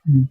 Holy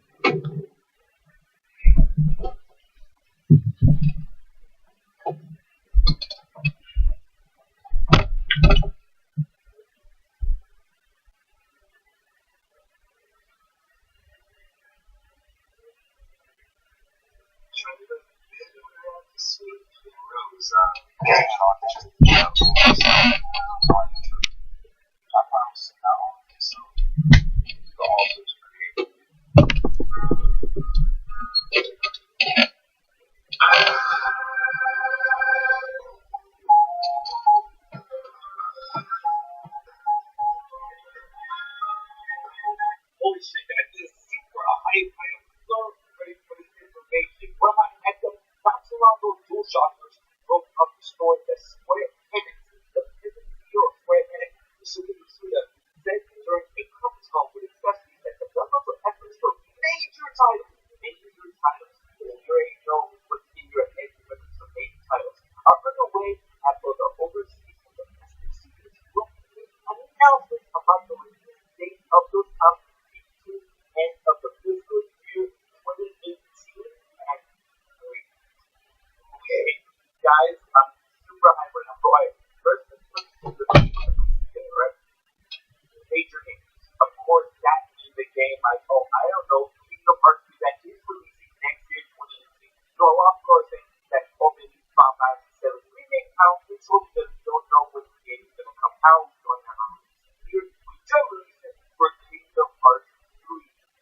shit, guys, this is super hype. I am so ready for this information. One of my echoes, bouncing around those dual shockers, broke up the story that Square Enix, the pivot CEO of Square Enix, Suda, said during a conference call with accessories that developers are efforts for major titles. You already know what's in your head when it's for major titles. Are underway at both the overseas and domestic studios. Will make announcements about the release date of those titles end of the fiscal year 2018 and okay, guys, I'm super hyped right now. So first, right? Major games. Of course, that is the game I don't know, Kingdom Hearts 3 that is releasing next year, 2018. So a lot of people are saying that maybe Final Fantasy 7 remake. I don't think so because we don't know when the game is going to come out. We don't have a release here. We just released it for Kingdom Hearts 3.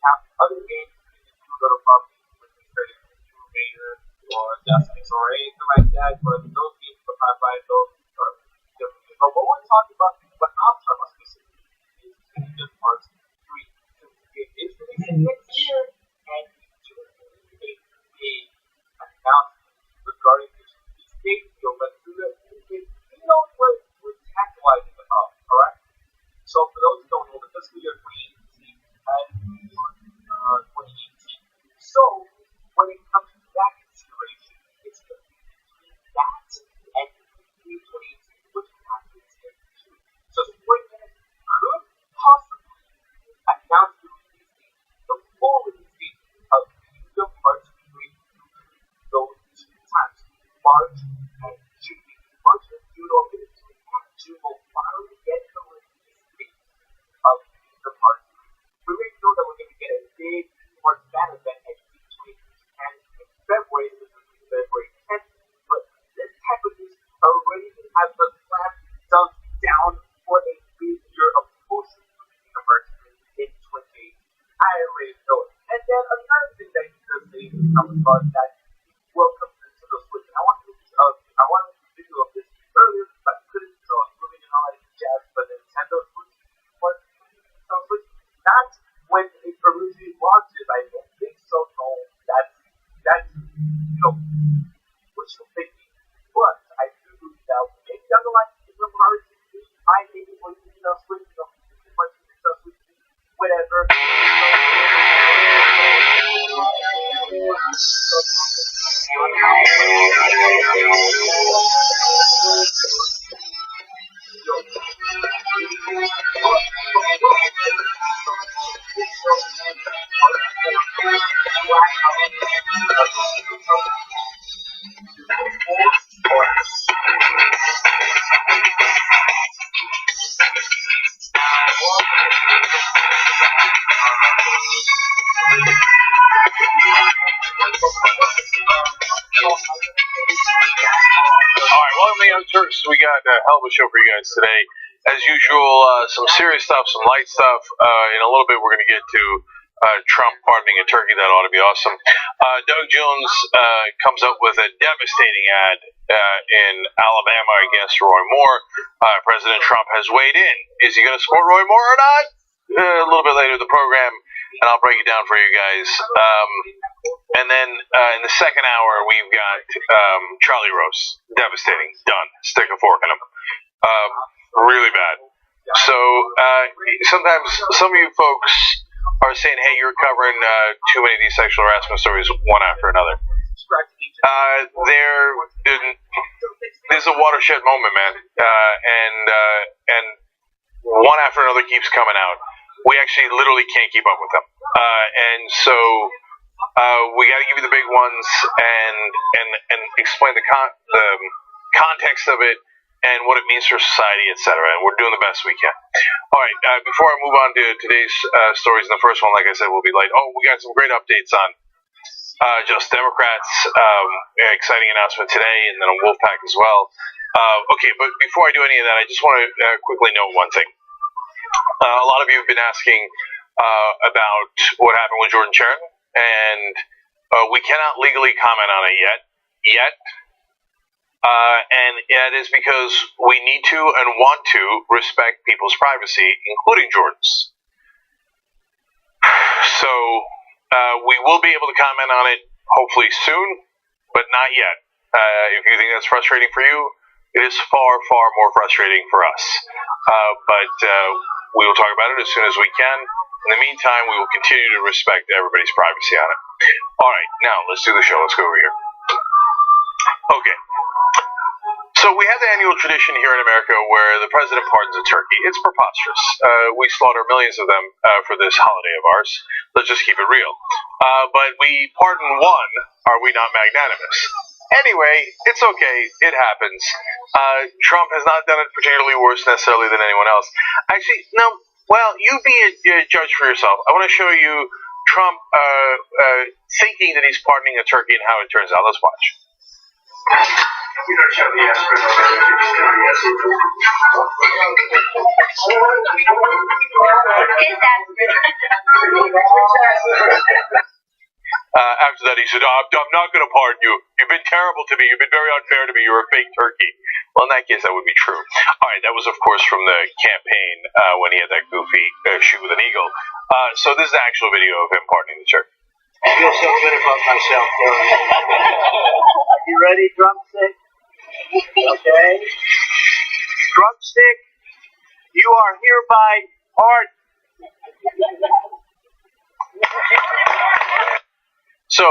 Now, other games that are probably released Tomb Raider or Death X or anything like that, but those games for those are different. But what we're talking about, what I'm talking about specifically, is Kingdom Hearts 3. It is releasing next year, and we do need a big announcement regarding this release date. So let's do that. You know what we're capitalizing about, alright? So for those who don't know, the fiscal year 2018 and 2018. So when it comes to that consideration, it's the between that and 2018, which happens in June. So Square Enix could possibly announce the release date, the full release date of Kingdom Hearts 3 those two times, March and June. March and June or June will finally get the release date of Kingdom Hearts 3. We already know that we're going to get a big March fan event at D23 in February, specifically February 10th. But this type of news already has the plan done down for a big year of promotion for Kingdom Hearts 3 in 2018. I already know it. And then another thing that you could say is about that welcome to Nintendo Switch. And I wanted to video of this earlier, but I couldn't, so I was moving and all that jazz. But Nintendo Switch, Nintendo Switch, not when it originally launches. I don't think so. No, that's wishful thinking. But I do believe that maybe down the line, Kingdom Hearts might maybe when Nintendo Switch, Nintendo Switch, whatever. Alright, welcome to Young Turks. We got a hell of a show for you guys today. As usual, some serious stuff, some light stuff. In a little bit, we're going to get to Trump pardoning a turkey. That ought to be awesome. Doug Jones comes up with a devastating ad in Alabama against Roy Moore. President Trump has weighed in. Is he going to support Roy Moore or not? A little bit later in the program, and I'll break it down for you guys. And then in the second hour, we've got Charlie Rose. Devastating. Done. Stick a fork in him. Really bad. So sometimes some of you folks are saying, hey, you're covering too many of these sexual harassment stories one after another. There's a watershed moment, man. And one after another keeps coming out. We actually literally can't keep up with them. And so we got to give you the big ones and explain the context of it and what it means for society, etc. And we're doing the best we can. All right, before I move on to today's stories, and the first one, like I said, will be light. Oh, we got some great updates on just Democrats. Exciting announcement today, and then a Wolfpack as well. Okay, but before I do any of that, I just want to quickly note one thing. A lot of you have been asking about what happened with Jordan Sheridan, and we cannot legally comment on it yet. And that is because we need to and want to respect people's privacy, including Jordan's. So we will be able to comment on it hopefully soon, but not yet. If you think that's frustrating for you, it is far, far more frustrating for us. But we will talk about it as soon as we can. In the meantime, we will continue to respect everybody's privacy on it. All right, now let's do the show. Let's go over here. Okay. So we have the annual tradition here in America where the president pardons a turkey. It's preposterous. We slaughter millions of them for this holiday of ours. Let's just keep it real. But we pardon one. Are we not magnanimous? Anyway, it's okay. It happens. Trump has not done it particularly worse necessarily than anyone else. Actually, no. Well, you be a judge for yourself. I want to show you Trump thinking that he's pardoning a turkey and how it turns out. Let's watch. You don't show the aspirin already. After that, he said, I'm not going to pardon you. You've been terrible to me. You've been very unfair to me. You're a fake turkey. Well, in that case, that would be true. All right, that was, of course, from the campaign when he had that goofy shoot with an eagle. So this is the actual video of him pardoning the turkey. I feel so good about myself. Are you ready, drumstick? Okay. Drumstick, you are hereby pardoned. So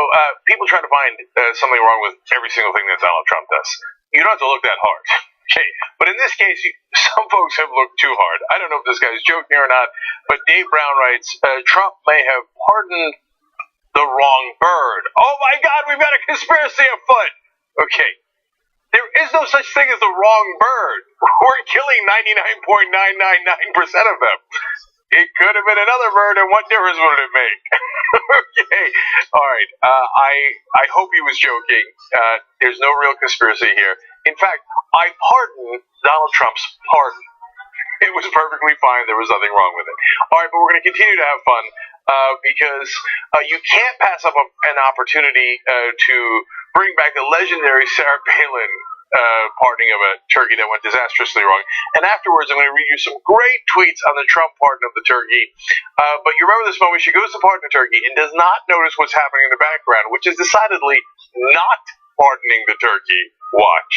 people try to find something wrong with every single thing that Donald Trump does. You don't have to look that hard. Okay, but in this case, some folks have looked too hard. I don't know if this guy's joking or not, but Dave Brown writes, Trump may have pardoned the wrong bird. Oh my God, we've got a conspiracy afoot. Okay, there is no such thing as the wrong bird. We're killing 99.999% of them. It could have been another bird, and what difference would it make? Okay, all right. I hope he was joking. There's no real conspiracy here. In fact, I pardon Donald Trump's pardon. It was perfectly fine. There was nothing wrong with it. All right, but we're going to continue to have fun because you can't pass up an opportunity to bring back the legendary Sarah Palin pardoning of a turkey that went disastrously wrong. And afterwards, I'm going to read you some great tweets on the Trump pardon of the turkey. But you remember this moment, she goes to pardon the turkey and does not notice what's happening in the background, which is decidedly not pardoning the turkey. Watch.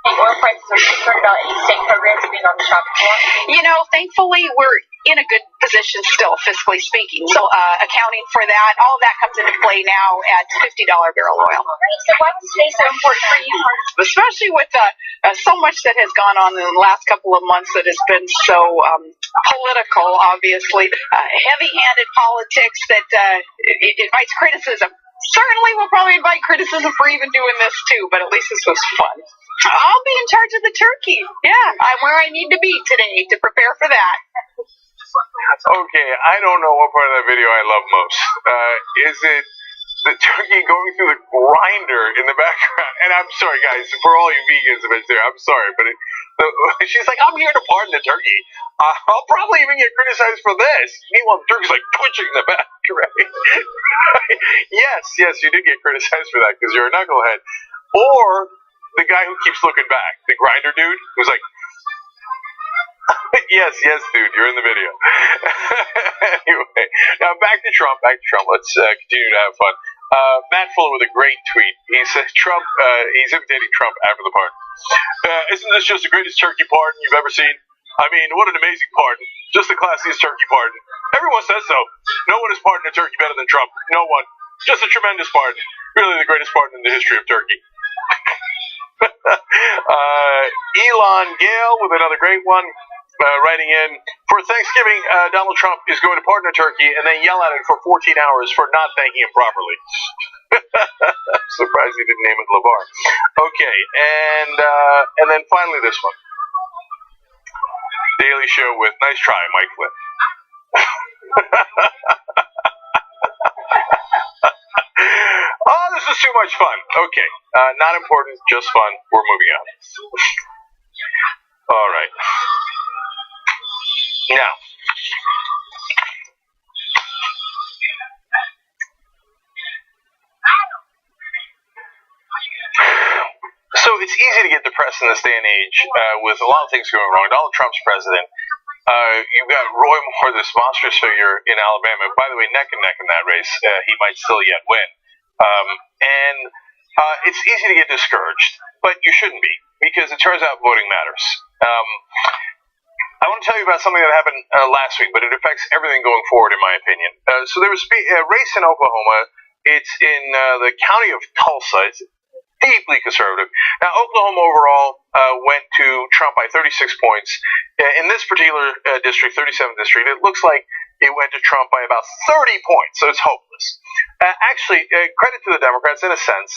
Oil prices are concerned about any state programs being on the chopping block? You know, thankfully, we're in a good position still, fiscally speaking. So accounting for that, all of that comes into play now at $50 barrel oil. Right, so why was today so important for you? Especially with so much that has gone on in the last couple of months that has been so political, obviously. Heavy-handed politics that it invites criticism. Certainly we'll probably invite criticism for even doing this too, but at least this was fun. I'll be in charge of the turkey. Yeah, I'm where I need to be today to prepare for that. Okay, I don't know what part of that video I love most. Is it the turkey going through the grinder in the background? And I'm sorry, guys, for all you vegans of it there, I'm sorry, but she's like, I'm here to pardon the turkey. I'll probably even get criticized for this. Meanwhile, the turkey's like twitching in the back, right? Yes, you did get criticized for that because you're a knucklehead. Or the guy who keeps looking back, the grinder dude, who's like, yes, dude, you're in the video. Anyway, now back to Trump. Let's continue to have fun. Matt Fuller with a great tweet. He says Trump, he's imitating Trump after the pardon. Isn't this just the greatest turkey pardon you've ever seen? I mean, what an amazing pardon. Just the classiest turkey pardon. Everyone says so. No one has pardoned a turkey better than Trump. No one. Just a tremendous pardon. Really the greatest pardon in the history of turkey. Elon Gale with another great one. writing in, for Thanksgiving, Donald Trump is going to pardon a turkey and then yell at it for 14 hours for not thanking him properly. Surprised he didn't name it LeVar. Okay, and then finally this one. Daily Show with nice try, Mike Flynn. Oh, this is too much fun. Okay, not important, just fun. We're moving on. All right. Now, so it's easy to get depressed in this day and age with a lot of things going wrong. Donald Trump's president. You've got Roy Moore, this monstrous figure in Alabama. By the way, neck and neck in that race. He might still yet win. And it's easy to get discouraged, but you shouldn't be, because it turns out voting matters. I want to tell you about something that happened last week, but it affects everything going forward, in my opinion. So there was a race in Oklahoma. It's in the county of Tulsa. It's deeply conservative. Now, Oklahoma overall went to Trump by 36 points. In this particular district, 37th district, it looks like it went to Trump by about 30 points, so it's hopeless. Actually, credit to the Democrats in a sense.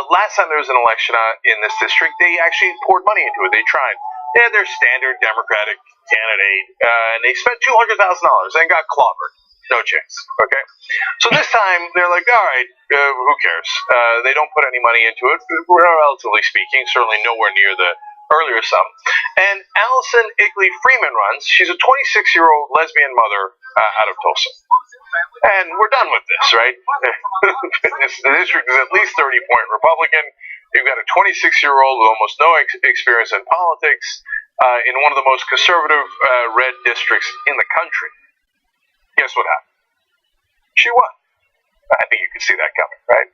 Last time there was an election in this district, they actually poured money into it. They tried. They had their standard Democratic candidate, and they spent $200,000 and got clobbered. No chance. Okay? So this time, they're like, all right, who cares? They don't put any money into it, relatively speaking, certainly nowhere near the earlier sum. And Allison Igley Freeman runs. She's a 26-year-old lesbian mother out of Tulsa. And we're done with this, right? The district is at least 30-point Republican. You've got a 26-year-old with almost no experience in politics in one of the most conservative red districts in the country. Guess what happened? She won. I think you can see that coming, right?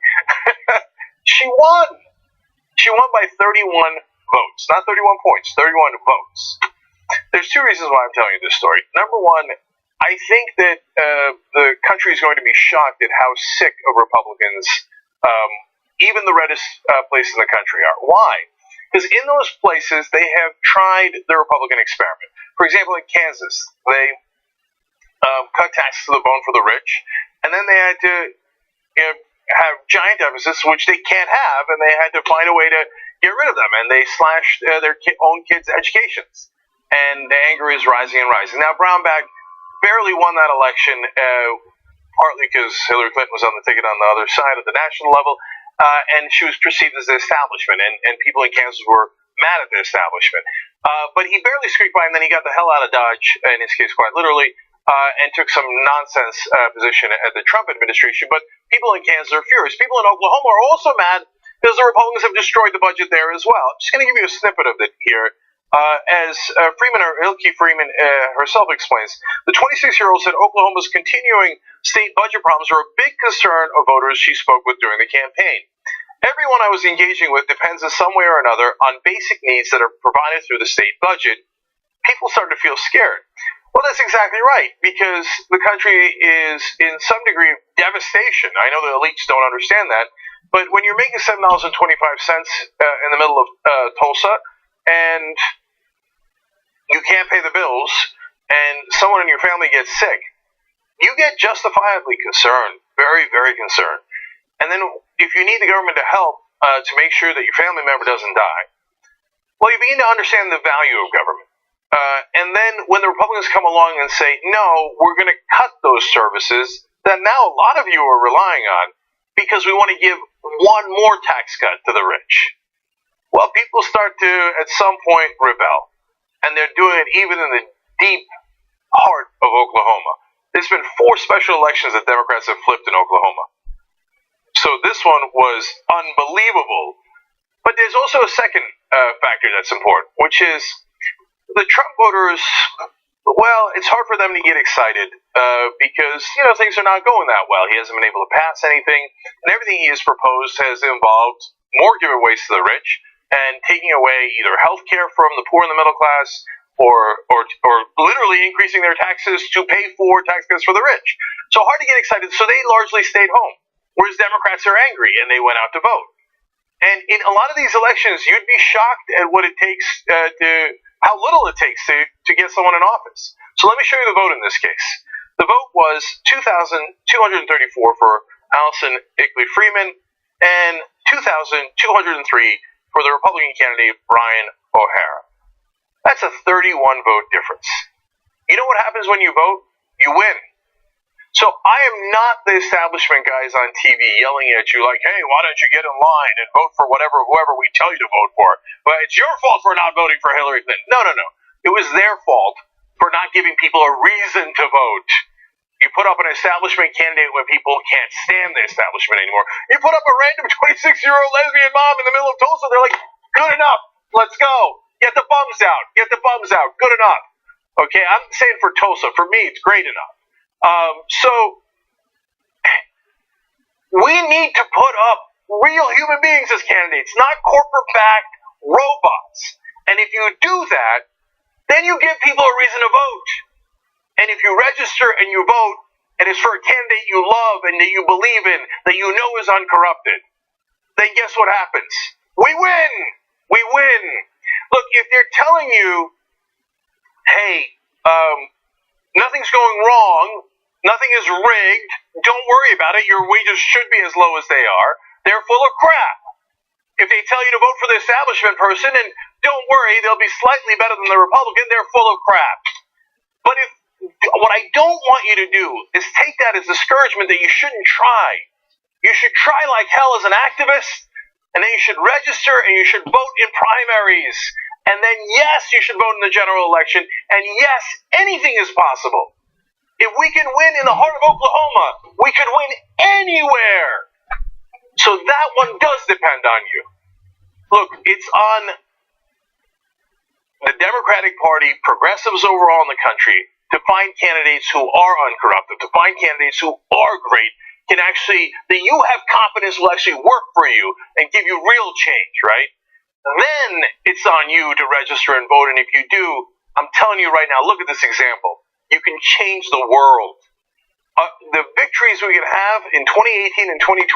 She won. She won by 31 votes. Not 31 points, 31 votes. There's two reasons why I'm telling you this story. Number one, I think that the country is going to be shocked at how sick of Republicans even the reddest places in the country are. Why? Because in those places, they have tried the Republican experiment. For example, in Kansas, they cut taxes to the bone for the rich, and then they had to have giant deficits, which they can't have, and they had to find a way to get rid of them, and they slashed their own kids' educations. And the anger is rising and rising. Now, Brownback barely won that election, partly because Hillary Clinton was on the ticket on the other side at the national level, and she was perceived as the establishment, and people in Kansas were mad at the establishment. But he barely squeaked by, and then he got the hell out of Dodge, in his case quite literally, and took some nonsense position at the Trump administration. But people in Kansas are furious. People in Oklahoma are also mad because the Republicans have destroyed the budget there as well. I'm just going to give you a snippet of it here. As Freeman, or Ilke Freeman herself explains, the 26-year-old said Oklahoma's continuing state budget problems are a big concern of voters she spoke with during the campaign. Everyone I was engaging with depends in some way or another on basic needs that are provided through the state budget. People started to feel scared. Well, that's exactly right, because the country is in some degree of devastation. I know the elites don't understand that, but when you're making $7.25 in the middle of Tulsa, and you can't pay the bills, and someone in your family gets sick, you get justifiably concerned, very, very concerned. And then if you need the government to help to make sure that your family member doesn't die, well, you begin to understand the value of government. And then when the Republicans come along and say, no, we're going to cut those services that now a lot of you are relying on because we want to give one more tax cut to the rich. Well, people start to, at some point, rebel. And they're doing it even in the deep heart of Oklahoma. There's been 4 special elections that Democrats have flipped in Oklahoma. So this one was unbelievable. But there's also a second factor that's important, which is the Trump voters, well, it's hard for them to get excited because, things are not going that well. He hasn't been able to pass anything, and everything he has proposed has involved more giveaways to the rich and taking away either health care from the poor and the middle class or literally increasing their taxes to pay for tax cuts for the rich. So hard to get excited. So they largely stayed home, whereas Democrats are angry and they went out to vote. And in a lot of these elections, you'd be shocked at what it takes to how little it takes to get someone in office. So let me show you the vote in this case. The vote was 2,234 for Allison Ickley Freeman and 2,203 for the Republican candidate Brian O'Hara. That's a 31 vote difference. You know what happens when you vote? You win. So I am not the establishment guys on TV yelling at you like, hey, why don't you get in line and vote for whoever we tell you to vote for? But it's your fault for not voting for Hillary Clinton. No. It was their fault for not giving people a reason to vote. You put up an establishment candidate when people can't stand the establishment anymore. You put up a random 26-year-old lesbian mom in the middle of Tulsa. They're like, good enough. Let's go. Get the bums out. Get the bums out. Good enough. Okay, I'm saying for Tulsa. For me, it's great enough. So we need to put up real human beings as candidates, not corporate-backed robots. And if you do that, then you give people a reason to vote. And if you register and you vote, and it's for a candidate you love and that you believe in, that you know is uncorrupted, then guess what happens? We win! We win! Look, if they're telling you, hey, nothing's going wrong, nothing is rigged, don't worry about it, your wages should be as low as they are, they're full of crap. If they tell you to vote for the establishment person, and don't worry, they'll be slightly better than the Republican, they're full of crap. But what I don't want you to do is take that as discouragement that you shouldn't try. You should try like hell as an activist, and then you should register and you should vote in primaries. And then, yes, you should vote in the general election. And yes, anything is possible. If we can win in the heart of Oklahoma, we could win anywhere. So that one does depend on you. Look, it's on the Democratic Party, progressives overall in the country, to find candidates who are uncorrupted, to find candidates who are great, that you have confidence will actually work for you and give you real change, right? Then it's on you to register and vote. And if you do, I'm telling you right now, look at this example. You can change the world. The victories we can have in 2018 and 2020,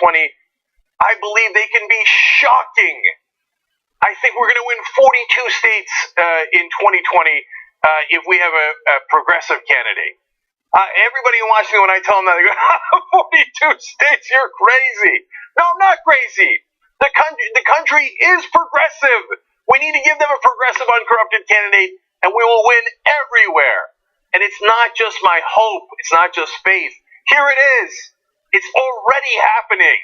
I believe they can be shocking. I think we're going to win 42 states in 2020 if we have a progressive candidate. Everybody watching me when I tell them that, they go, 42 states, you're crazy. No, I'm not crazy. The country is progressive. We need to give them a progressive, uncorrupted candidate, and we will win everywhere. And it's not just my hope. It's not just faith. Here it is. It's already happening.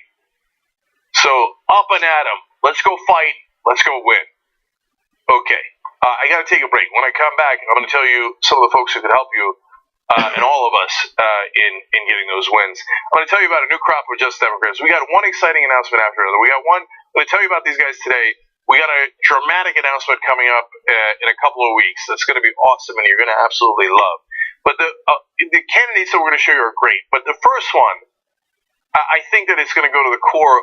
So, up and at 'em. Let's go fight. Let's go win. Okay. I got to take a break. When I come back, I'm going to tell you some of the folks who could help you and all of us in getting those wins. I'm going to tell you about a new crop of Just Democrats. We got one exciting announcement after another. I'm going to tell you about these guys today. We got a dramatic announcement coming up in a couple of weeks that's going to be awesome and you're going to absolutely love. But the candidates that we're going to show you are great. But the first one, I think that it's going to go to the core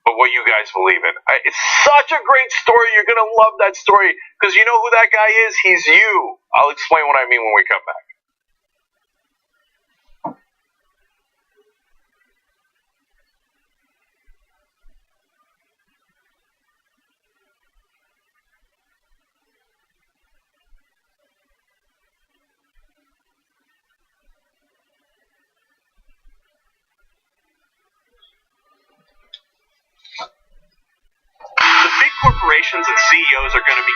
of what you guys believe in. It's such a great story. You're going to love that story because you know who that guy is? He's you. I'll explain what I mean when we come back. The big corporations and CEOs are going to be...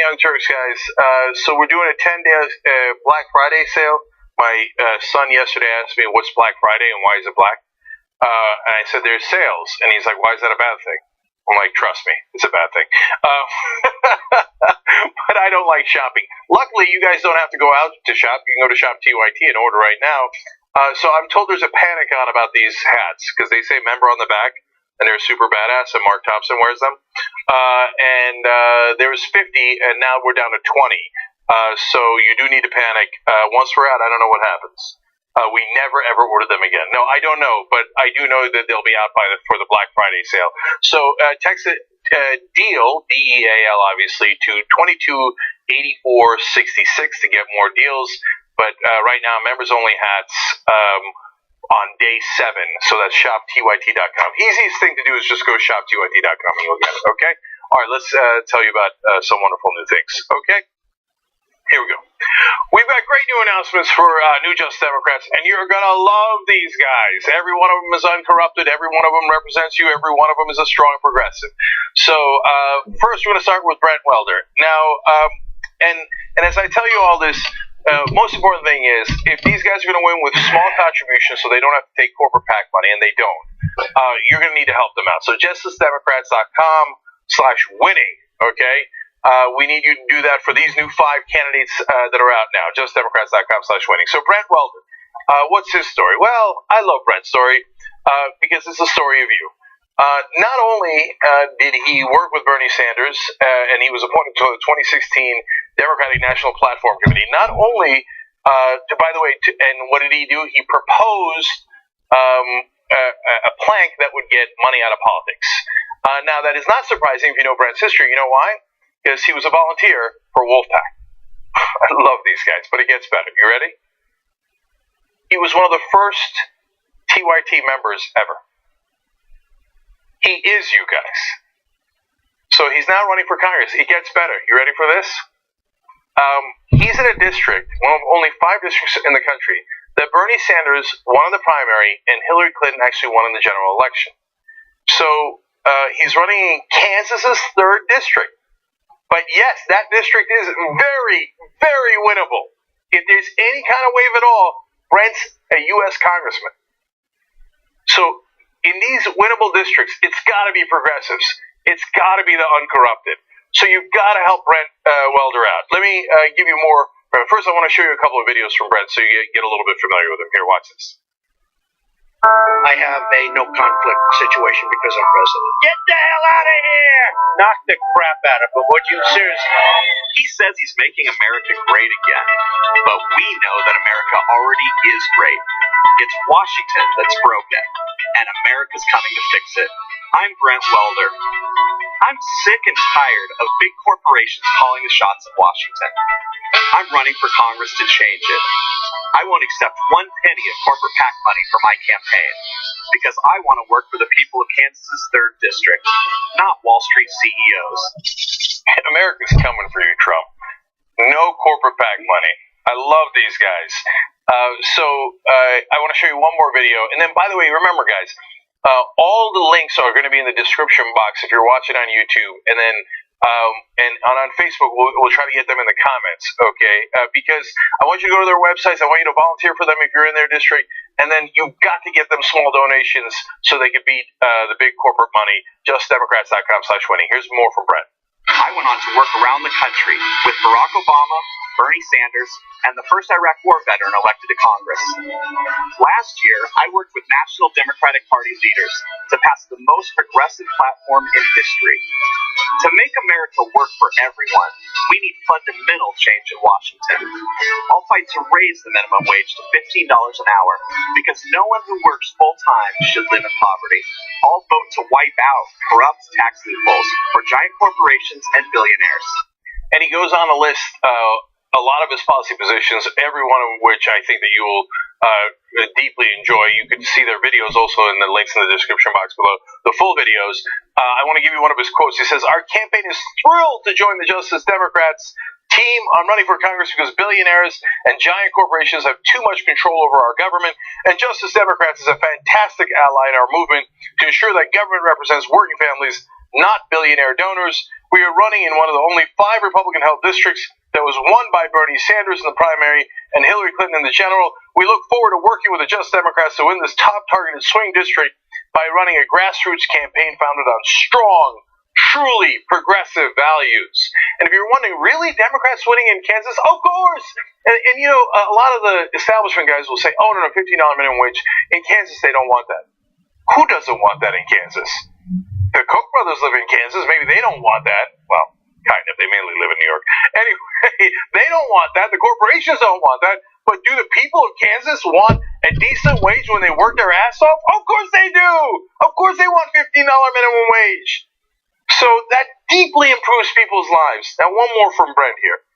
Young Turks, guys. So we're doing a 10-day Black Friday sale. My son yesterday asked me, what's Black Friday and why is it black? And I said, there's sales. And he's like, why is that a bad thing? I'm like, trust me, it's a bad thing. But I don't like shopping. Luckily, you guys don't have to go out to shop. You can go to Shop TYT and order right now. So I'm told there's a panic on about these hats because they say member on the back, and they're super badass, and Mark Thompson wears them. There was 50, and now we're down to 20. So you do need to panic. Once we're out, I don't know what happens. We never ever order them again. No, I don't know, but I do know that they'll be out for the Black Friday sale. So text it DEAL DEAL obviously to 228466 to get more deals. But right now, members only hats on day 7. So that's shoptyt.com. Easiest thing to do is just go shoptyt.com and you'll get it. Okay. All right. Let's tell you about some wonderful new things. Okay. Here we go. We've got great new announcements for New Just Democrats, and you're going to love these guys. Every one of them is uncorrupted. Every one of them represents you. Every one of them is a strong progressive. So first, we're going to start with Brent Welder. Now, and as I tell you all this, most important thing is if these guys are going to win with small contributions so they don't have to take corporate PAC money, and they don't, you're going to need to help them out. So justicedemocrats.com/winning, okay? We need you to do that for these new 5 candidates that are out now. JustDemocrats.com/winning. So Brent Welder, what's his story? Well, I love Brent's story because it's a story of you. Not only did he work with Bernie Sanders, and he was appointed to the 2016 Democratic National Platform Committee. Not only, by the way, and what did he do? He proposed a plank that would get money out of politics. Now, that is not surprising if you know Brent's history. You know why? Because he was a volunteer for Wolfpack. I love these guys, but it gets better. You ready? He was one of the first TYT members ever. He is you guys. So he's now running for Congress. It gets better. You ready for this? He's in a district, one of only 5 districts in the country, that Bernie Sanders won in the primary and Hillary Clinton actually won in the general election. So he's running in Kansas's 3rd district. But yes, that district is very, very winnable. If there's any kind of wave at all, Brent's a U.S. congressman. So in these winnable districts, it's got to be progressives. It's got to be the uncorrupted. So you've got to help Brent Welder out. Let me give you more. First, I want to show you a couple of videos from Brent so you get a little bit familiar with him. Here, watch this. I have a no conflict situation because I'm president. Get the hell out of here! Knock the crap out of him, would you? Seriously. He says he's making America great again, but we know that America already is great. It's Washington that's broken, and America's coming to fix it. I'm Brent Welder. I'm sick and tired of big corporations calling the shots in Washington. I'm running for Congress to change it. I won't accept 1 penny of corporate PAC money for my campaign because I want to work for the people of Kansas's 3rd district, not Wall Street CEOs. America's coming for you, Trump. No corporate PAC money. I love these guys. I want to show you one more video. And then, by the way, remember, guys, all the links are going to be in the description box if you're watching on YouTube. And then on Facebook, we'll try to get them in the comments, okay? Because I want you to go to their websites. I want you to volunteer for them if you're in their district. And then you've got to get them small donations so they can beat the big corporate money. JustDemocrats.com/winning. Here's more from Brent. I went on to work around the country with Barack Obama, Bernie Sanders, and the first Iraq War veteran elected to Congress. Last year, I worked with National Democratic Party leaders to pass the most progressive platform in history. To make America work for everyone, we need fundamental change in Washington. I'll fight to raise the minimum wage to $15 an hour because no one who works full-time should live in poverty. I'll vote to wipe out corrupt tax loopholes for giant corporations and billionaires. And he goes on to list a lot of his policy positions, every one of which I think that you will deeply enjoy. You can see their videos also in the links in the description box below, the full videos. I want to give you one of his quotes. He says, "Our campaign is thrilled to join the Justice Democrats team on running for Congress because billionaires and giant corporations have too much control over our government, and Justice Democrats is a fantastic ally in our movement to ensure that government represents working families, not billionaire donors. We are running in one of the only 5 Republican-held districts that was won by Bernie Sanders in the primary and Hillary Clinton in the general. We look forward to working with the Just Democrats to win this top-targeted swing district by running a grassroots campaign founded on strong, truly progressive values. And if you're wondering, really, Democrats winning in Kansas? Of course! And you know, a lot of the establishment guys will say, oh, no, $15 minimum wage. In Kansas, they don't want that. Who doesn't want that in Kansas? The Koch brothers live in Kansas. Maybe they don't want that. Well, kind of. They mainly live in New York. Anyway, they don't want that. The corporations don't want that. But do the people of Kansas want a decent wage when they work their ass off? Of course they do. Of course they want $15 minimum wage. So that deeply improves people's lives. Now, one more from Brent here.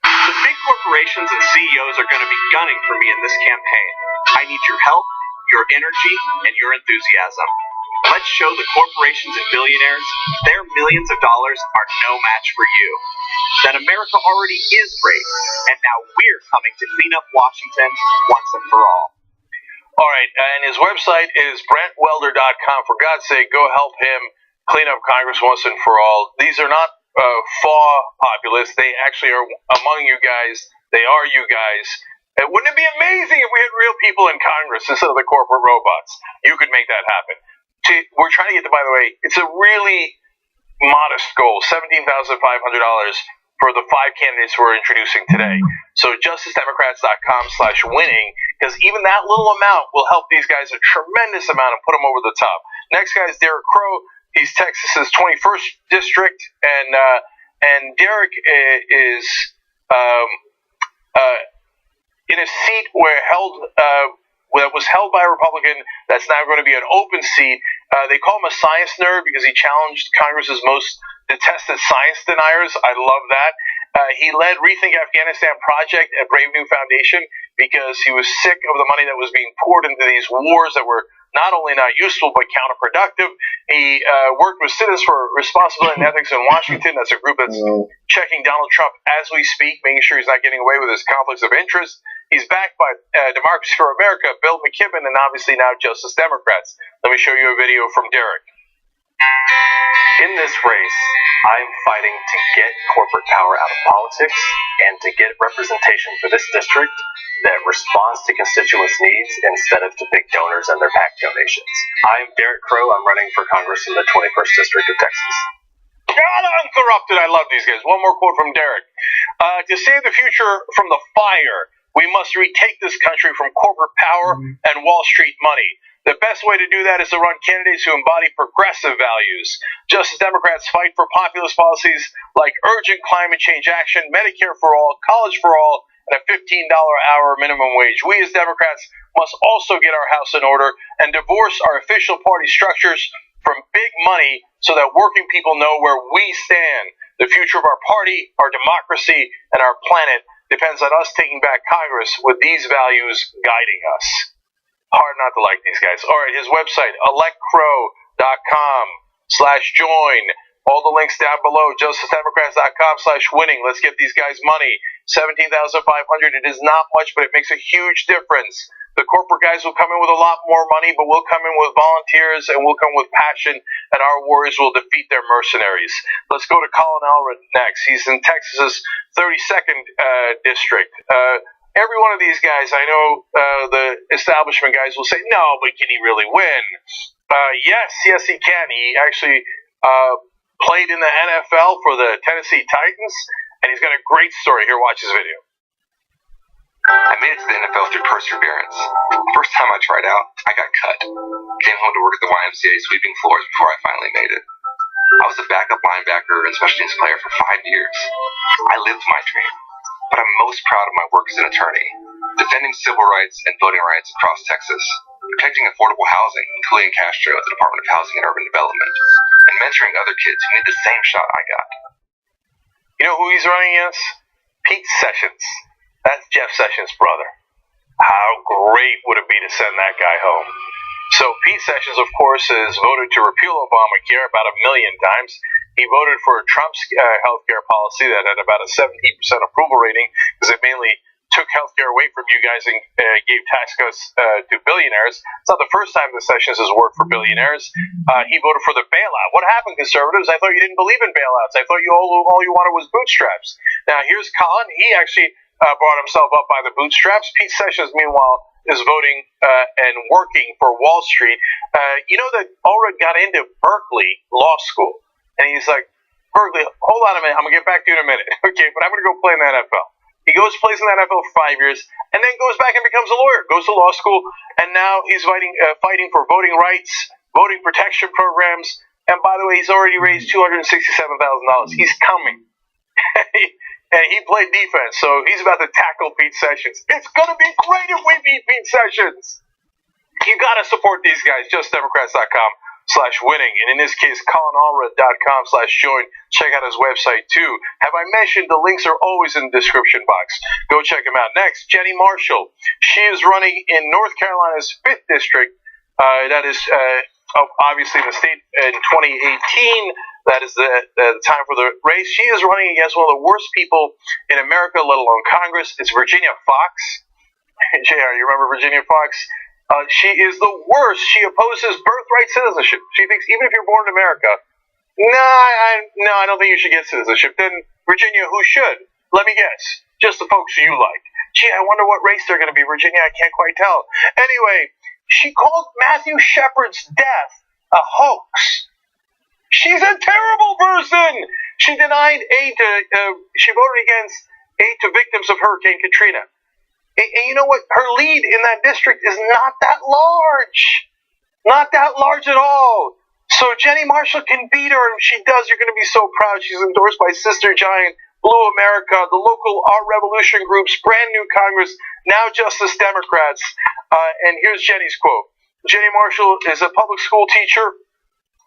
The big corporations and CEOs are going to be gunning for me in this campaign. I need your help, your energy, and your enthusiasm. Let's show the corporations and billionaires their millions of dollars are no match for you. That America already is great, and now we're coming to clean up Washington once and for all. All right, and his website is brentwelder.com. For God's sake, go help him clean up Congress once and for all. These are not populists. They actually are among you guys. They are you guys. And wouldn't it be amazing if we had real people in Congress instead of the corporate robots? You could make that happen. We're trying to get to, by the way, it's a really modest goal, $17,500 for the 5 candidates we're introducing today. So justicedemocrats.com/winning, because even that little amount will help these guys a tremendous amount and put them over the top. Next guy is Derek Crow. He's Texas's 21st district, and Derek is in a seat that was held by a Republican that's now going to be an open seat. They call him a science nerd because he challenged Congress's most detested science deniers. I love that. He led Rethink Afghanistan project at Brave New Foundation because he was sick of the money that was being poured into these wars that were not only not useful but counterproductive. He worked with Citizens for Responsibility and Ethics in Washington. That's a group that's checking Donald Trump as we speak, making sure he's not getting away with his conflicts of interest. He's backed by Democracy for America, Bill McKibben, and obviously now Justice Democrats. Let me show you a video from Derek. In this race, I'm fighting to get corporate power out of politics and to get representation for this district that responds to constituents' needs instead of to big donors and their PAC donations. I'm Derek Crow. I'm running for Congress in the 21st District of Texas. God, uncorrupted. I love these guys. One more quote from Derek. To save the future from the fire, we must retake this country from corporate power and Wall Street money. The best way to do that is to run candidates who embody progressive values. Justice Democrats fight for populist policies like urgent climate change action, Medicare for all, college for all, and a $15 hour minimum wage. We as Democrats must also get our house in order and divorce our official party structures from big money so that working people know where we stand. The future of our party, our democracy, and our planet depends on us taking back Congress with these values guiding us. Hard not to like these guys. All right, his website, electcrow.com/join. All the links down below, justicedemocrats.com/winning. Let's get these guys money. $17,500. It is not much, but it makes a huge difference. The corporate guys will come in with a lot more money, but we'll come in with volunteers and we'll come with passion, and our warriors will defeat their mercenaries. Let's go to Colin Elrod next. He's in Texas's 32nd district. Every one of these guys, I know the establishment guys will say, no, but can he really win? Yes, he can. He actually played in the NFL for the Tennessee Titans, and he's got a great story. Here, watch his video. I made it to the NFL through perseverance. The first time I tried out, I got cut. Came home to work at the YMCA sweeping floors before I finally made it. I was a backup linebacker and special teams player for 5 years. I lived my dream, but I'm most proud of my work as an attorney, defending civil rights and voting rights across Texas, protecting affordable housing, including Castro at the Department of Housing and Urban Development, and mentoring other kids who need the same shot I got. You know who he's running against? Pete Sessions. That's Jeff Sessions' brother. How great would it be to send that guy home? So Pete Sessions, of course, has voted to repeal Obamacare about 1 million times. He voted for Trump's health care policy that had about a 17% approval rating because it mainly took healthcare away from you guys and gave tax cuts to billionaires. It's not the first time the Sessions has worked for billionaires. He voted for the bailout. What happened, conservatives? I thought you didn't believe in bailouts. I thought all you wanted was bootstraps. Now, here's Colin. He actually brought himself up by the bootstraps. Pete Sessions, meanwhile, is voting and working for Wall Street. You know that Ulrich got into Berkeley Law School, and he's like, Berkeley, hold on a minute. I'm going to get back to you in a minute. Okay, but I'm going to go play in the NFL. He goes, plays in the NFL for 5 years, and then goes back and becomes a lawyer, goes to law school, and now he's fighting for voting rights, voting protection programs, and by the way, he's already raised $267,000. He's coming. And he played defense, so he's about to tackle Pete Sessions. It's going to be great if we beat Pete Sessions. You got to support these guys, justdemocrats.com/winning. And in this case, colinallred.com/join. Check out his website, too. Have I mentioned the links are always in the description box? Go check them out. Next, Jenny Marshall. She is running in North Carolina's 5th district. That is obviously in the state in 2018. That is the time for the race. She is running against one of the worst people in America, let alone Congress. It's Virginia Fox. JR, you remember Virginia Fox? She is the worst. She opposes birthright citizenship. She thinks even if you're born in America, no, I don't think you should get citizenship. Then, Virginia, who should? Let me guess. Just the folks you like. Gee, I wonder what race they're going to be, Virginia. I can't quite tell. Anyway, she called Matthew Shepard's death a hoax. She's a terrible person. She denied aid to, she voted against aid to victims of Hurricane Katrina. And you know what? Her lead in that district is not that large. Not that large at all. So Jenny Marshall can beat her, and if she does, you're going to be so proud. She's endorsed by Sister Giant, Blue America, the local Art Revolution groups, brand new Congress, now Justice Democrats. And here's Jenny's quote. Jenny Marshall is a public school teacher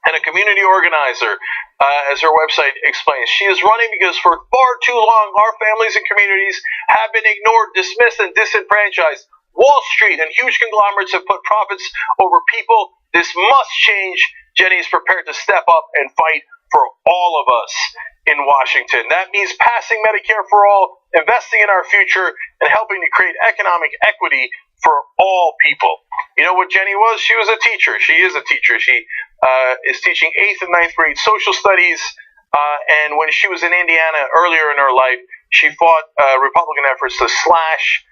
and a community organizer, as her website explains. She is running because for far too long, our families and communities have been ignored, dismissed, and disenfranchised. Wall Street and huge conglomerates have put profits over people. This must change. Jenny is prepared to step up and fight for all of us in Washington. That means passing Medicare for all, investing in our future, and helping to create economic equity for all people. You know what Jenny was? She was a teacher. She is a teacher. She is teaching 8th and 9th grade social studies. And when she was in Indiana earlier in her life, she fought Republican efforts to slash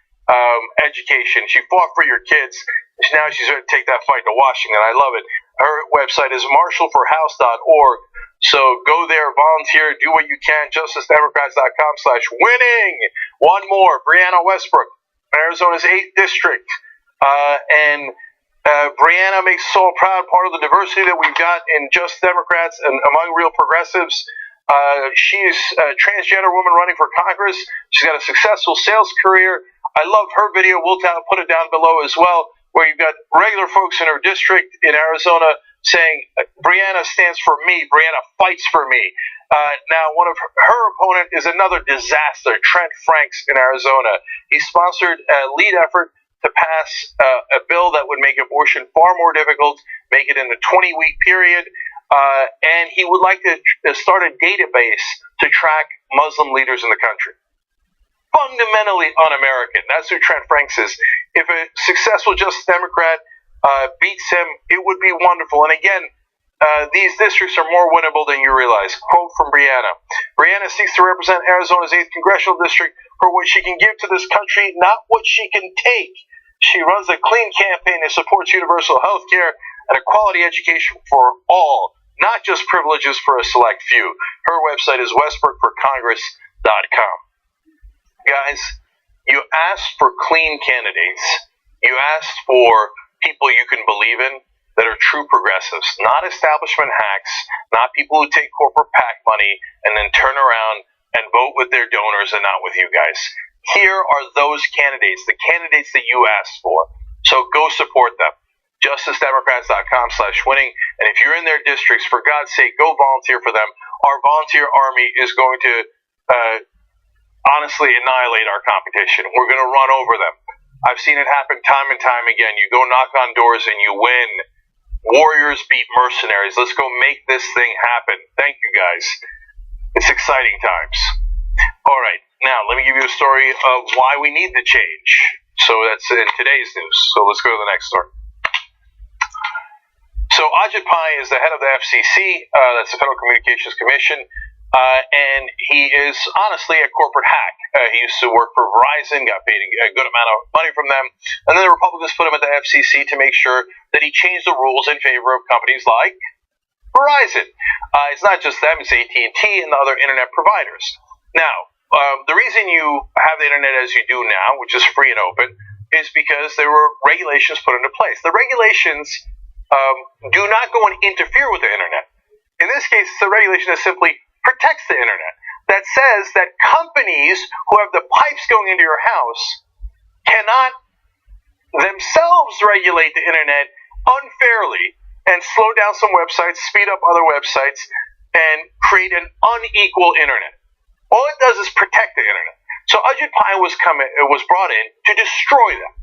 education. She fought for your kids. Now she's ready to take that fight to Washington. I love it. Her website is marshallforhouse.org. So go there, volunteer, do what you can. JusticeDemocrats.com/winning. One more. Brianna Westbrook, Arizona's 8th district. Brianna makes us all proud, part of the diversity that we've got in Just Democrats and among real progressives. She's a transgender woman running for Congress. She's got a successful sales career. I love her video. We'll put it down below as well, where you've got regular folks in her district in Arizona saying, Brianna stands for me. Brianna fights for me. Now, one of her opponent is another disaster, Trent Franks in Arizona. He sponsored a lead effort to pass a bill that would make abortion far more difficult, make it in a 20-week period, and he would like to start a database to track Muslim leaders in the country. Fundamentally un-American. That's who Trent Franks is. If a successful Justice Democrat beats him, it would be wonderful. And again, these districts are more winnable than you realize. Quote from Brianna. Brianna seeks to represent Arizona's 8th congressional district for what she can give to this country, not what she can take. She runs a clean campaign that supports universal health care and a quality education for all, not just privileges for a select few. Her website is westbrookforcongress.com. Guys, you asked for clean candidates. You asked for people you can believe in that are true progressives, not establishment hacks, not people who take corporate PAC money and then turn around and vote with their donors and not with you guys. Here are those candidates, the candidates that you asked for. So go support them. JusticeDemocrats.com/winning. And if you're in their districts, for God's sake, go volunteer for them. Our volunteer army is going to honestly annihilate our competition. We're going to run over them. I've seen it happen time and time again. You go knock on doors and you win. Warriors beat mercenaries. Let's go make this thing happen. Thank you, guys. It's exciting times. All right. Now, let me give you a story of why we need the change. So that's in today's news. So let's go to the next story. So Ajit Pai is the head of the FCC, that's the Federal Communications Commission, and he is honestly a corporate hack. He used to work for Verizon, got paid a good amount of money from them, and then the Republicans put him at the FCC to make sure that he changed the rules in favor of companies like Verizon. It's not just them, it's AT&T and the other internet providers. Now, the reason you have the internet as you do now, which is free and open, is because there were regulations put into place. The regulations do not go and interfere with the internet. In this case, it's a regulation that simply protects the internet, that says that companies who have the pipes going into your house cannot themselves regulate the internet unfairly and slow down some websites, speed up other websites, and create an unequal internet. All it does is protect the internet. So Ajit Pai was brought in to destroy them.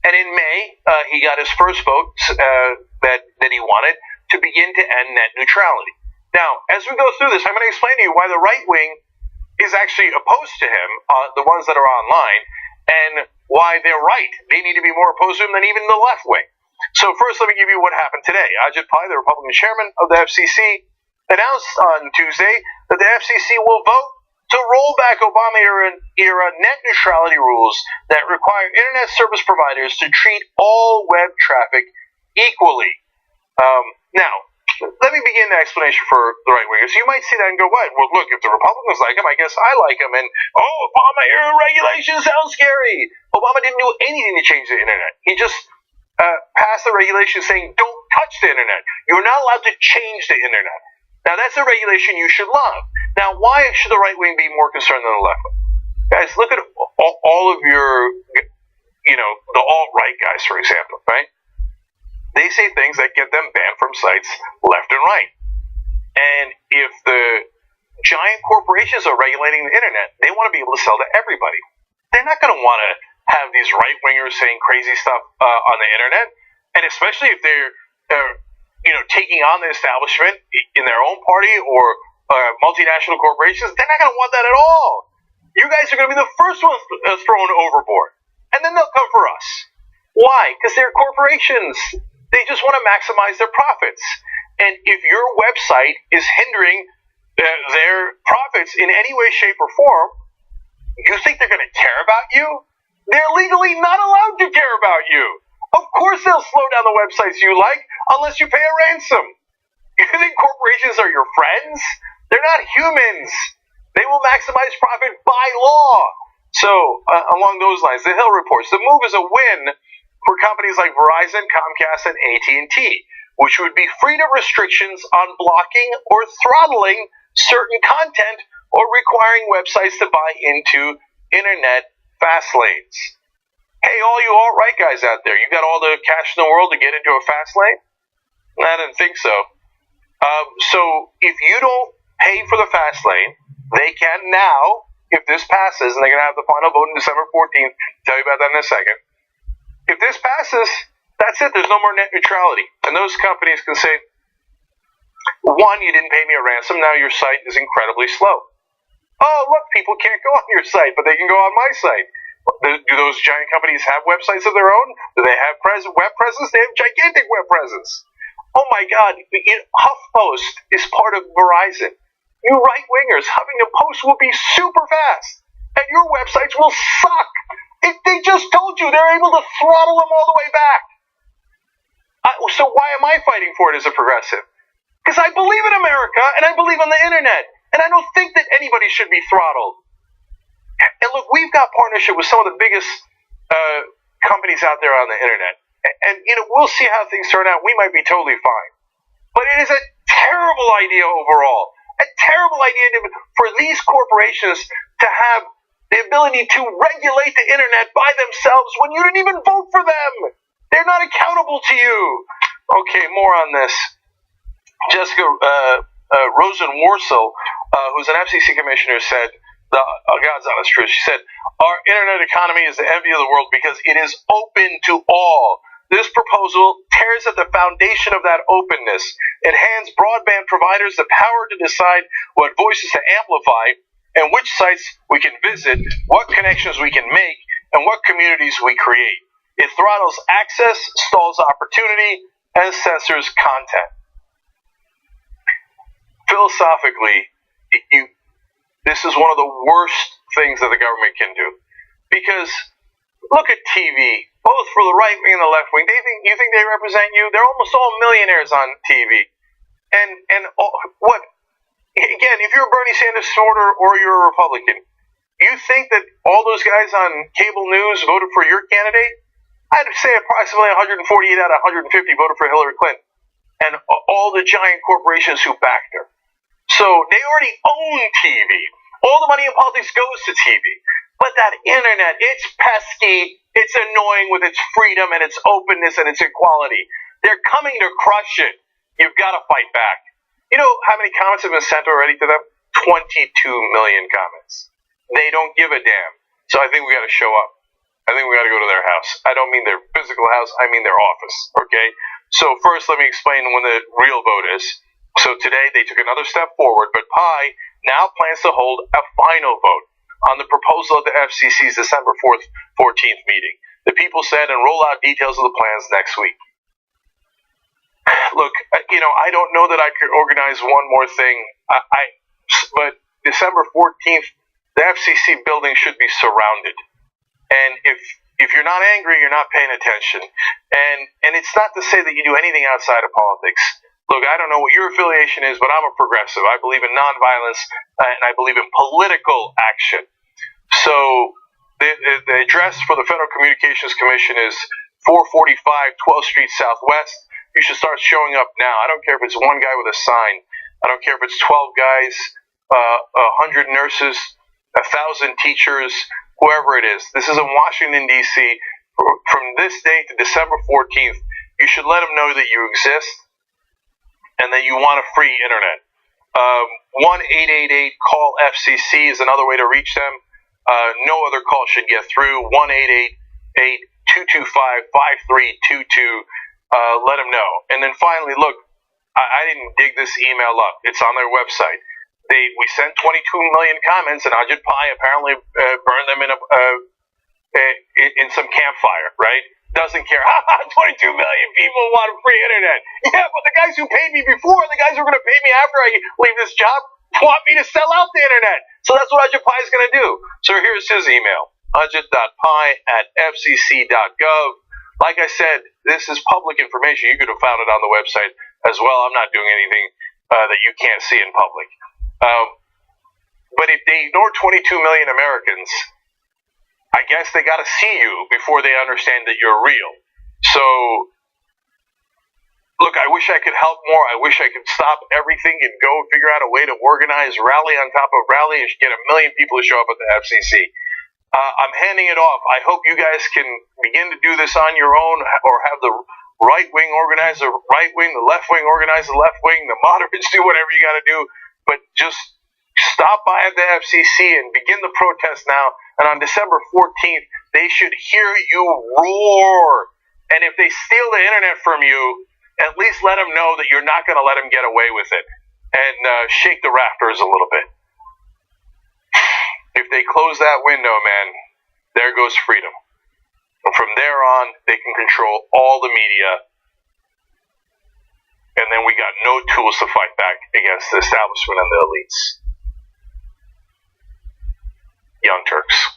And in May, he got his first vote that he wanted to begin to end net neutrality. Now, as we go through this, I'm going to explain to you why the right wing is actually opposed to him, the ones that are online, and why they're right. They need to be more opposed to him than even the left wing. So first, let me give you what happened today. Ajit Pai, the Republican chairman of the FCC, announced on Tuesday that the FCC will vote to roll back Obama-era net neutrality rules that require internet service providers to treat all web traffic equally. Now, let me begin the explanation for the right wingers. You might see that and go, what? Well, look, if the Republicans like him, I guess I like him. And, Obama-era regulations sound scary. Obama didn't do anything to change the internet. He just passed the regulation saying, don't touch the internet. You're not allowed to change the internet. Now, that's a regulation you should love. Now, why should the right wing be more concerned than the left wing? Guys, look at all of your, the alt-right guys, for example, right? They say things that get them banned from sites left and right. And if the giant corporations are regulating the internet, they want to be able to sell to everybody. They're not going to want to have these right-wingers saying crazy stuff on the internet, and especially if they're taking on the establishment in their own party or multinational corporations. They're not going to want that at all. You guys are going to be the first ones thrown overboard, and then they'll come for us. Why? Because they're corporations. They just want to maximize their profits. And if your website is hindering their profits in any way, shape, or form, you think they're going to care about you? They're legally not allowed to care about you. Of course they'll slow down the websites you like unless you pay a ransom. You think corporations are your friends? They're not humans. They will maximize profit by law. So, along those lines, the Hill reports, the move is a win for companies like Verizon, Comcast, and AT&T, which would be freed of restrictions on blocking or throttling certain content or requiring websites to buy into internet fast lanes. Hey, all you alt-right guys out there, you got all the cash in the world to get into a fast lane? I didn't think so. So if you don't pay for the fast lane, they can now, if this passes, and they're going to have the final vote on December 14th, tell you about that in a second. If this passes, that's it. There's no more net neutrality. And those companies can say, one, you didn't pay me a ransom. Now your site is incredibly slow. Oh, look, people can't go on your site, but they can go on my site. Do those giant companies have websites of their own? Do they have web presence? They have gigantic web presence. Oh, my God. HuffPost is part of Verizon. You right-wingers, Huffington Post will be super fast, and your websites will suck. They just told you they're able to throttle them all the way back. So why am I fighting for it as a progressive? Because I believe in America, and I believe in the internet, and I don't think that anybody should be throttled. And look, we've got partnership with some of the biggest companies out there on the internet. And, we'll see how things turn out. We might be totally fine. But it is a terrible idea overall. A terrible idea for these corporations to have the ability to regulate the internet by themselves when you didn't even vote for them. They're not accountable to you. Okay, more on this. Jessica Rosen-Worcel, who's an FCC commissioner, said, God's honest truth, she said, our internet economy is the envy of the world because it is open to all. This proposal tears at the foundation of that openness. It hands broadband providers the power to decide what voices to amplify and which sites we can visit, what connections we can make, and what communities we create. It throttles access, stalls opportunity, and censors content. Philosophically, this is one of the worst things that the government can do. Because look at TV, both for the right wing and the left wing. You think they represent you? They're almost all millionaires on TV. And what? Again, if you're a Bernie Sanders supporter or you're a Republican, you think that all those guys on cable news voted for your candidate? I'd say approximately 148 out of 150 voted for Hillary Clinton, and all the giant corporations who backed her. So they already own TV. All the money in politics goes to TV. But that internet, it's pesky, it's annoying with its freedom and its openness and its equality. They're coming to crush it. You've got to fight back. You know how many comments have been sent already to them? 22 million comments. They don't give a damn. So I think we got to show up. I think we got to go to their house. I don't mean their physical house. I mean their office. Okay? So first, let me explain when the real vote is. So today, they took another step forward, but Pi now plans to hold a final vote on the proposal at the FCC's December 14th meeting. The people said and roll out details of the plans next week. Look, I don't know that I could organize one more thing. But December 14th, the FCC building should be surrounded. And if you're not angry, you're not paying attention. And it's not to say that you do anything outside of politics. Look, I don't know what your affiliation is, but I'm a progressive. I believe in nonviolence, and I believe in political action. So the address for the Federal Communications Commission is 445 12th Street Southwest. You should start showing up now. I don't care if it's one guy with a sign. I don't care if it's 12 guys, 100 nurses, 1,000 teachers, whoever it is. This is in Washington, D.C. From this date to December 14th, you should let them know that you exist and that you want a free internet. 1-888-CALL-FCC is another way to reach them. No other call should get through. 1-888-225-5322. Let them know. And then finally, look, I didn't dig this email up. It's on their website. We sent 22 million comments, and Ajit Pai apparently burned them in some campfire, right? Doesn't care. 22 million people want free internet. Yeah, but the guys who paid me before, the guys who are going to pay me after I leave this job, want me to sell out the internet. So that's what Ajit Pai is going to do. So here's his email, ajit.pai@fcc.gov. Like I said, this is public information. You could have found it on the website as well. I'm not doing anything that you can't see in public. But if they ignore 22 million Americans, I guess they got to see you before they understand that you're real. So, look, I wish I could help more. I wish I could stop everything and go figure out a way to organize rally on top of rally and get 1 million people to show up at the FCC. I'm handing it off. I hope you guys can begin to do this on your own, or have the right wing organize the right wing, the left wing organize the left wing, the moderates do whatever you got to do. But just stop by at the FCC and begin the protest now. And on December 14th, they should hear you roar. And if they steal the internet from you, at least let them know that you're not going to let them get away with it. And shake the rafters a little bit. If they close that window, man, there goes freedom. And from there on, they can control all the media. And then we got no tools to fight back against the establishment and the elites. Young Turks.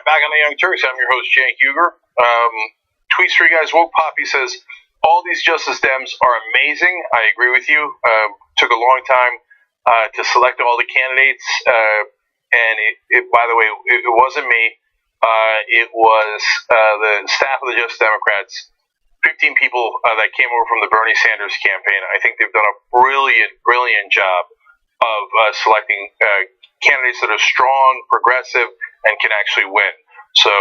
back on the Young Turks. I'm your host, Jan Huger. Tweets for you guys. Woke Poppy says, all these Justice Dems are amazing. I agree with you. Took a long time to select all the candidates. And by the way, it wasn't me. It was the staff of the Justice Democrats, 15 people that came over from the Bernie Sanders campaign. I think they've done a brilliant job of selecting candidates that are strong, progressive, and can actually win. So,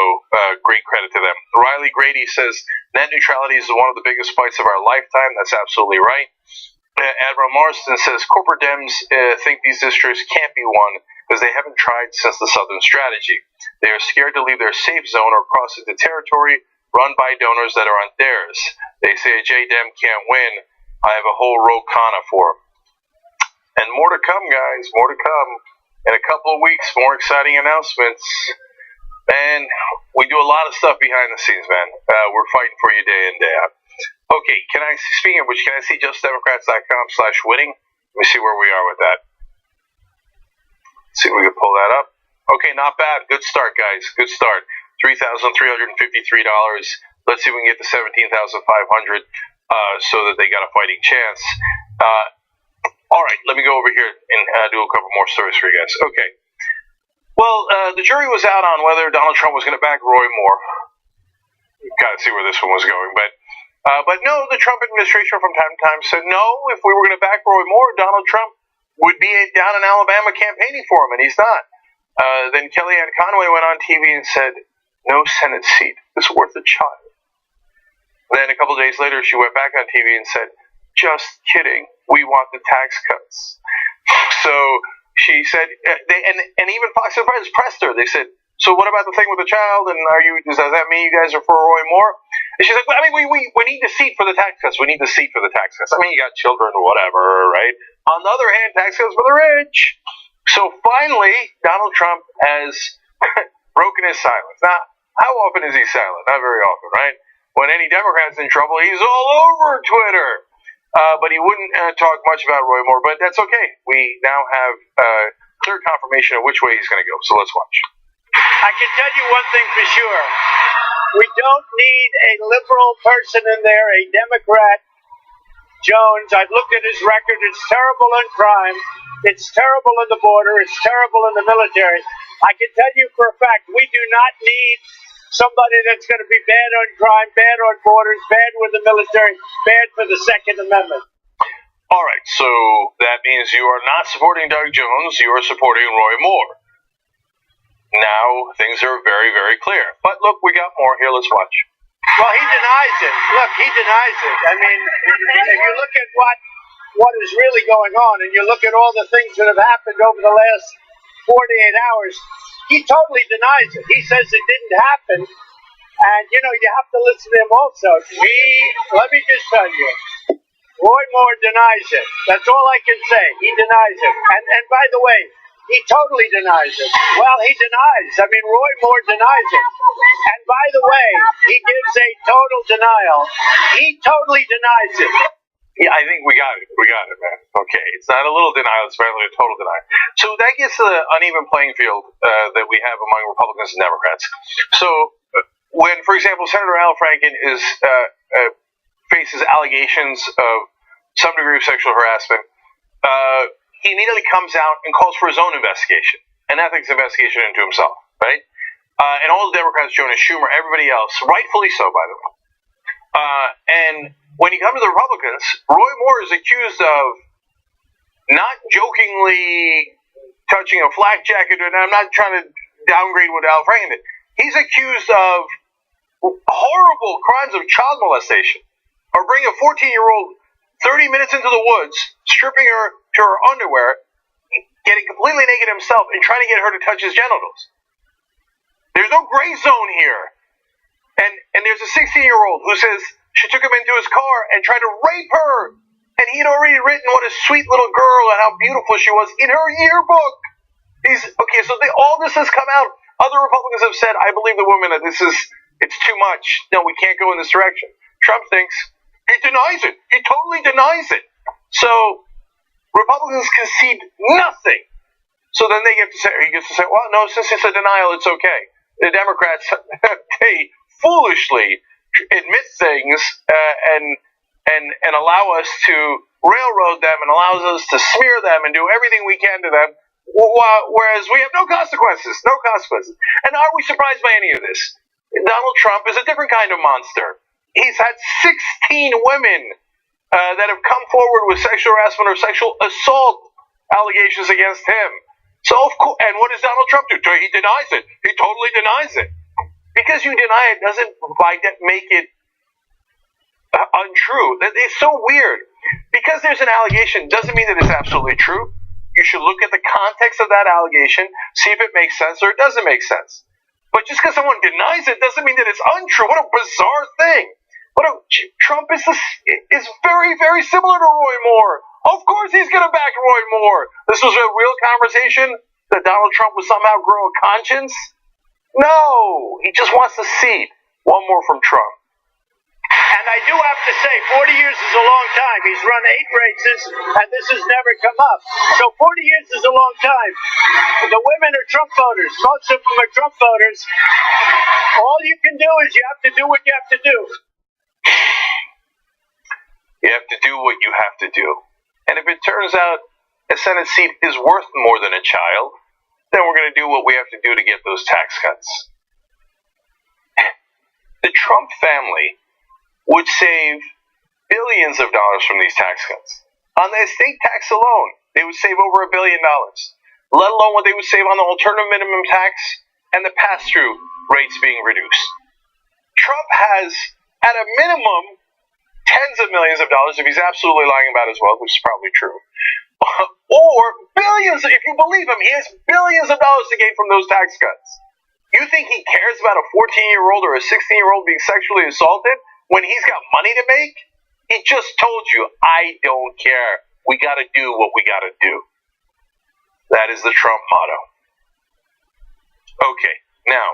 great credit to them. Riley Grady says, net neutrality is one of the biggest fights of our lifetime. That's absolutely right. Admiral Marston says, corporate Dems think these districts can't be won because they haven't tried since the Southern strategy. They are scared to leave their safe zone or cross into territory run by donors that aren't theirs. They say a J-Dem can't win. I have a whole row Kana for them. And more to come, guys. More to come. In a couple of weeks, more exciting announcements. And we do a lot of stuff behind the scenes, man. We're fighting for you day in, day out. Okay, speaking of which, can I see justdemocrats.com/winning? Let me see where we are with that. See if we can pull that up. Okay, not bad. Good start, guys. Good start. $3,353. Let's see if we can get to $17,500 so that they got a fighting chance. All right, let me go over here and do a couple more stories for you guys. Okay. Well, the jury was out on whether Donald Trump was going to back Roy Moore. Got to see where this one was going, but no, the Trump administration from time to time said no. If we were going to back Roy Moore, Donald Trump would be down in Alabama campaigning for him, and he's not. Then Kellyanne Conway went on TV and said, no Senate seat is worth a child. Then a couple of days later, she went back on TV and said, just kidding, we want the tax cuts. So she said, and even Fox and Friends pressed her. They said, so what about the thing with the child? And does that mean you guys are for Roy Moore? And she's like, well, I mean, we need the seat for the tax cuts. We need the seat for the tax cuts. I mean, you got children or whatever, right? On the other hand, tax cuts for the rich. So finally, Donald Trump has broken his silence. Now, how often is he silent? Not very often, right? When any Democrat's in trouble, he's all over Twitter. But he wouldn't talk much about Roy Moore, but that's okay. We now have clear confirmation of which way he's going to go. So let's watch. I can tell you one thing for sure. We don't need a liberal person in there, a Democrat. Jones, I've looked at his record. It's terrible in crime. It's terrible in the border. It's terrible in the military. I can tell you for a fact, we do not need somebody that's going to be bad on crime, bad on borders, bad with the military, bad for the Second Amendment. All right, so that means you are not supporting Doug Jones. You are supporting Roy Moore. Now, things are very, very clear. But look, we got more here. Let's watch. Well, he denies it. Look, he denies it. I mean, if you look at what is really going on, and you look at all the things that have happened over the last 48 hours, he totally denies it. He says it didn't happen. And, you have to listen to him also. Let me just tell you, Roy Moore denies it. That's all I can say. He denies it. And by the way, he totally denies it. Well, he denies. I mean, Roy Moore denies it. And by the way, he gives a total denial. He totally denies it. Yeah, I think we got it. We got it, man. Okay, it's not a little denial. It's apparently a total denial. So that gets to the uneven playing field that we have among Republicans and Democrats. So when, for example, Senator Al Franken faces allegations of some degree of sexual harassment, he immediately comes out and calls for his own investigation, an ethics investigation into himself, right? And all the Democrats, Jonas Schumer, everybody else, rightfully so, by the way. And when you come to the Republicans, Roy Moore is accused of not jokingly touching a flak jacket, and I'm not trying to downgrade what Al Franken did. He's accused of horrible crimes of child molestation, or bringing a 14-year-old 30 minutes into the woods, stripping her to her underwear, getting completely naked himself, and trying to get her to touch his genitals. There's no gray zone here. And there's a 16-year-old who says she took him into his car and tried to rape her. And he'd already written what a sweet little girl and how beautiful she was in her yearbook. So all this has come out. Other Republicans have said, I believe the woman that it's too much. No, we can't go in this direction. Trump thinks he denies it. He totally denies it. So Republicans concede nothing. So then he gets to say, well, no, since it's a denial, it's okay. the Democrats they foolishly admit things and allow us to railroad them and allows us to smear them and do everything we can to them, whereas we have no consequences. And are we surprised by any of this? Donald Trump is a different kind of monster. He's had 16 women that have come forward with sexual harassment or sexual assault allegations against him. So, of course, and what does Donald Trump do? He denies it. He totally denies it. Because you deny it doesn't make it untrue. It's so weird. Because there's an allegation doesn't mean that it's absolutely true. You should look at the context of that allegation, see if it makes sense or it doesn't make sense. But just because someone denies it doesn't mean that it's untrue. What a bizarre thing. Trump is very, very similar to Roy Moore. Of course he's going to back Roy Moore. This was a real conversation that Donald Trump would somehow grow a conscience? No. He just wants a seat. One more from Trump. And I do have to say, 40 years is a long time. He's run 8 races, and this has never come up. So 40 years is a long time. The women are Trump voters. Most of them are Trump voters. All you can do is you have to do what you have to do. You have to do what you have to do. And if it turns out a Senate seat is worth more than a child, then we're going to do what we have to do to get those tax cuts. The Trump family would save billions of dollars from these tax cuts. On the estate tax alone, they would save over $1 billion, let alone what they would save on the alternative minimum tax and the pass-through rates being reduced. Trump has, at a minimum, tens of millions of dollars, if he's absolutely lying about his wealth, which is probably true, or billions, if you believe him, he has billions of dollars to gain from those tax cuts. You think he cares about a 14-year-old or a 16-year-old being sexually assaulted when he's got money to make? He just told you, I don't care. We got to do what we got to do. That is the Trump motto. Okay, now,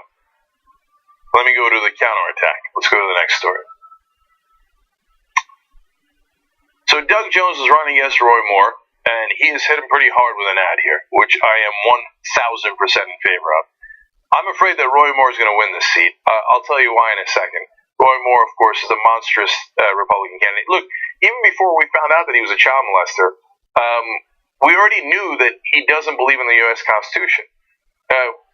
let me go to the counterattack. Let's go to the next story. So Doug Jones is running against Roy Moore, and he is hit him pretty hard with an ad here, which I am 1,000% in favor of. I'm afraid that Roy Moore is going to win this seat. I'll tell you why in a second. Roy Moore, of course, is a monstrous Republican candidate. Look, even before we found out that he was a child molester, we already knew that he doesn't believe in the U.S. Constitution.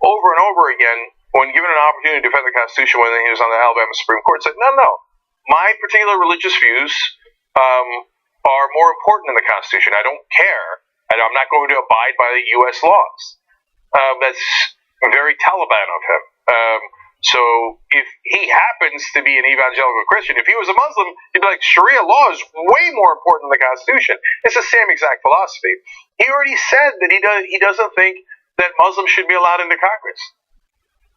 Over and over again, when given an opportunity to defend the Constitution when he was on the Alabama Supreme Court, said, no, my particular religious views are more important than the Constitution. I don't care. I'm not going to abide by the U.S. laws. That's very Taliban of him. So if he happens to be an evangelical Christian, if he was a Muslim, he'd be like, Sharia law is way more important than the Constitution. It's the same exact philosophy. He already said that he doesn't think that Muslims should be allowed into Congress.